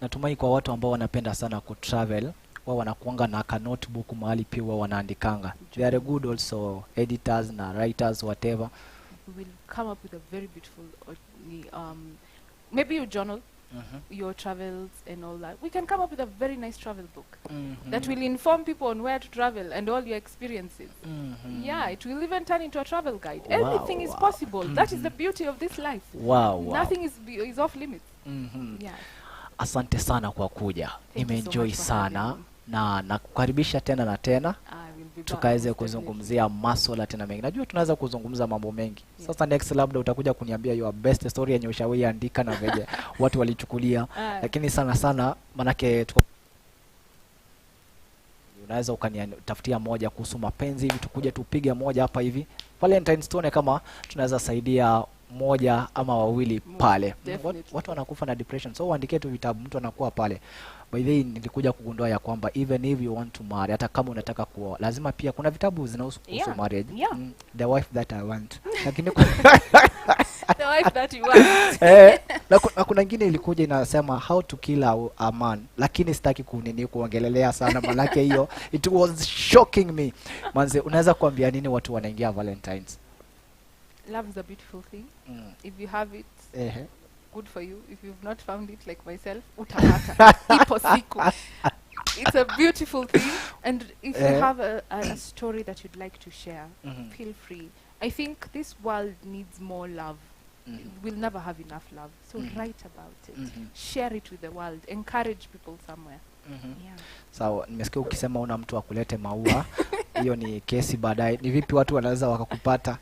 Natumai kwa watu ambao wanapenda sana kutravel, wao wanakuanga na ka notebook mahali pia wao wanaandikanga. They are good also editors na writers whatever. We will come up with a very beautiful maybe your journal, your travels and all that. We can come up with a very nice travel book that will inform people on where to travel and all your experiences. Yeah, it will even turn into a travel guide. Everything is possible. That is the beauty of this life. Nothing is off limits. Yeah. Asante sana kwa kuja. Nimeenjoy sana na nakukaribisha tena na tena. Tukaweze kuzungumzia masuala tena mengi. Najua tunaweza kuzungumza mambo mengi. Sasa next labda utakuja kuniambia your best story yenye ushawahi andika na veje watu walichukulia. Lakini sana manake unaweza ukanitafutia moja kuhusu mapenzi hivi, tukuje tupige moja hapa hivi. Valentine's tuone kama tunaweza saidia moja ama wawili pale. Watu wanakufa na depression, so uandike tu vitabu, mtu anakuwa pale. By the way, nilikuja kugundua ya kwamba even if you want to marry, hata kama unataka kuoa, lazima pia kuna vitabu zinahusu marriage. The wife that I want. Lakini the wife that you want. Na kuna nyingine ilikuja inasema how to kill a man, lakini sitaki kuongelelea sana malaki hiyo. It was shocking me. Manze, unaweza kuambia nini watu wanaingia Valentine's? Love is a beautiful thing. If you have it, good for you. If you've not found it, like myself, utapata. Ipo siku. It's a beautiful thing. And if you have a story that you'd like to share, feel free. I think this world needs more love. We'll never have enough love. So write about it. Share it with the world. Encourage people somewhere. Yeah. Sawa, nimesikia ukisema una mtu akulete maua. Hiyo ni kesi baadaye. Ni vipi watu wanaweza wakakupata?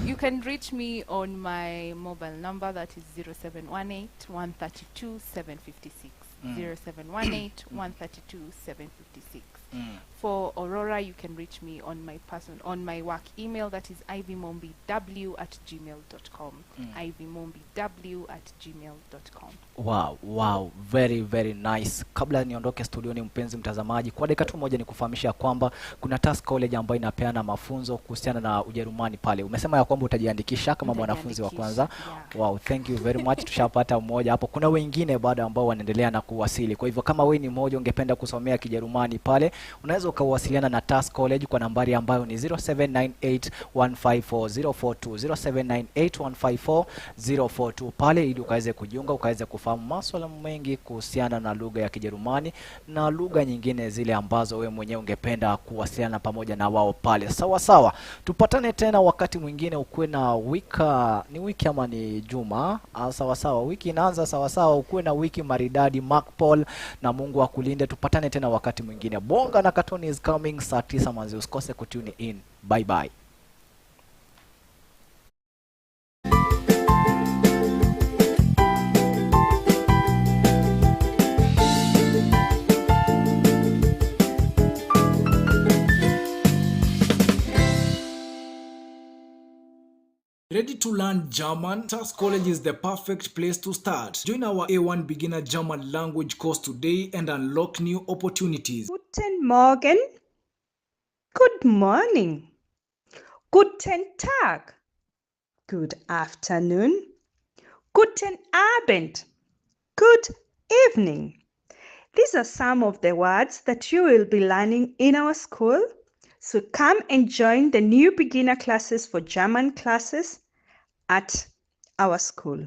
You can reach me on my mobile number, that is 0718 132 756. 0718 132 756. For Aurora, you can reach me on my work email, that is ivymombiw@gmail.com. ivymombiw@gmail.com. Wow, very very nice. Kabla niondoke studioni, mpenzi mtazamaji, kwa dakika tu moja ni kufahamisha kwamba kuna Task College ambayo inapeana mafunzo kuhusiana na Ujerumani pale. Umesema ya kwamba utajiandikisha kama mwanafunzi wa kwanza. Wow, thank you very much. Tushapata mmoja hapo. Kuna wengine bado ambao wanaendelea na kuwasili. Kwa hivyo kama wewe ni mmoja ungependa kusomea Kijerumani pale, unaweza ukawasiliana na Task College kwa nambari ambayo ni 0798154042, 0798154042 pale, ili ukaweze kujiunga, ukaweze kufahamu masuala mengi kuhusiana na lugha ya Kijerumani na lugha nyingine zile ambazo wewe mwenyewe ungependa kuwasiliana pamoja na wao pale. Sawa. Tupatane tena wakati mwingine, ukuwe na wiki ama ni juma. Sawa. Wiki inaanza sawa. Ukuwe na wiki maridadi, Mark Paul, na Mungu akulinde. Tupatane tena wakati mwingine. Bonga na Katoni is coming saa 9 manzi, usikose kutune in. Bye. Ready to learn German? Task College is the perfect place to start. Join our A1 beginner German language course today and unlock new opportunities. Guten Morgen. Good morning. Guten Tag. Good afternoon. Guten Abend. Good evening. These are some of the words that you will be learning in our school. So come and join the new beginner classes for German classes at our school.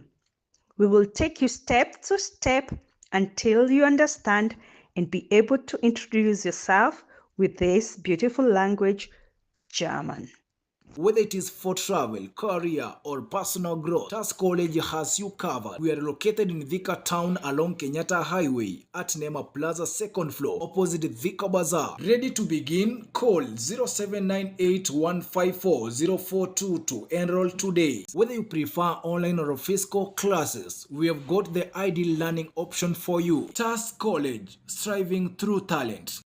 We will take you step to step until you understand and be able to introduce yourself with this beautiful language, German. Whether it is for travel, career, or personal growth, Task College has you covered. We are located in Thika Town along Kenyatta Highway at Neema Plaza, second floor, opposite Thika Bazaar. Ready to begin? Call 0798-154-0422 to enroll today. Whether you prefer online or physical classes, we have got the ideal learning option for you. Task College, striving through talent.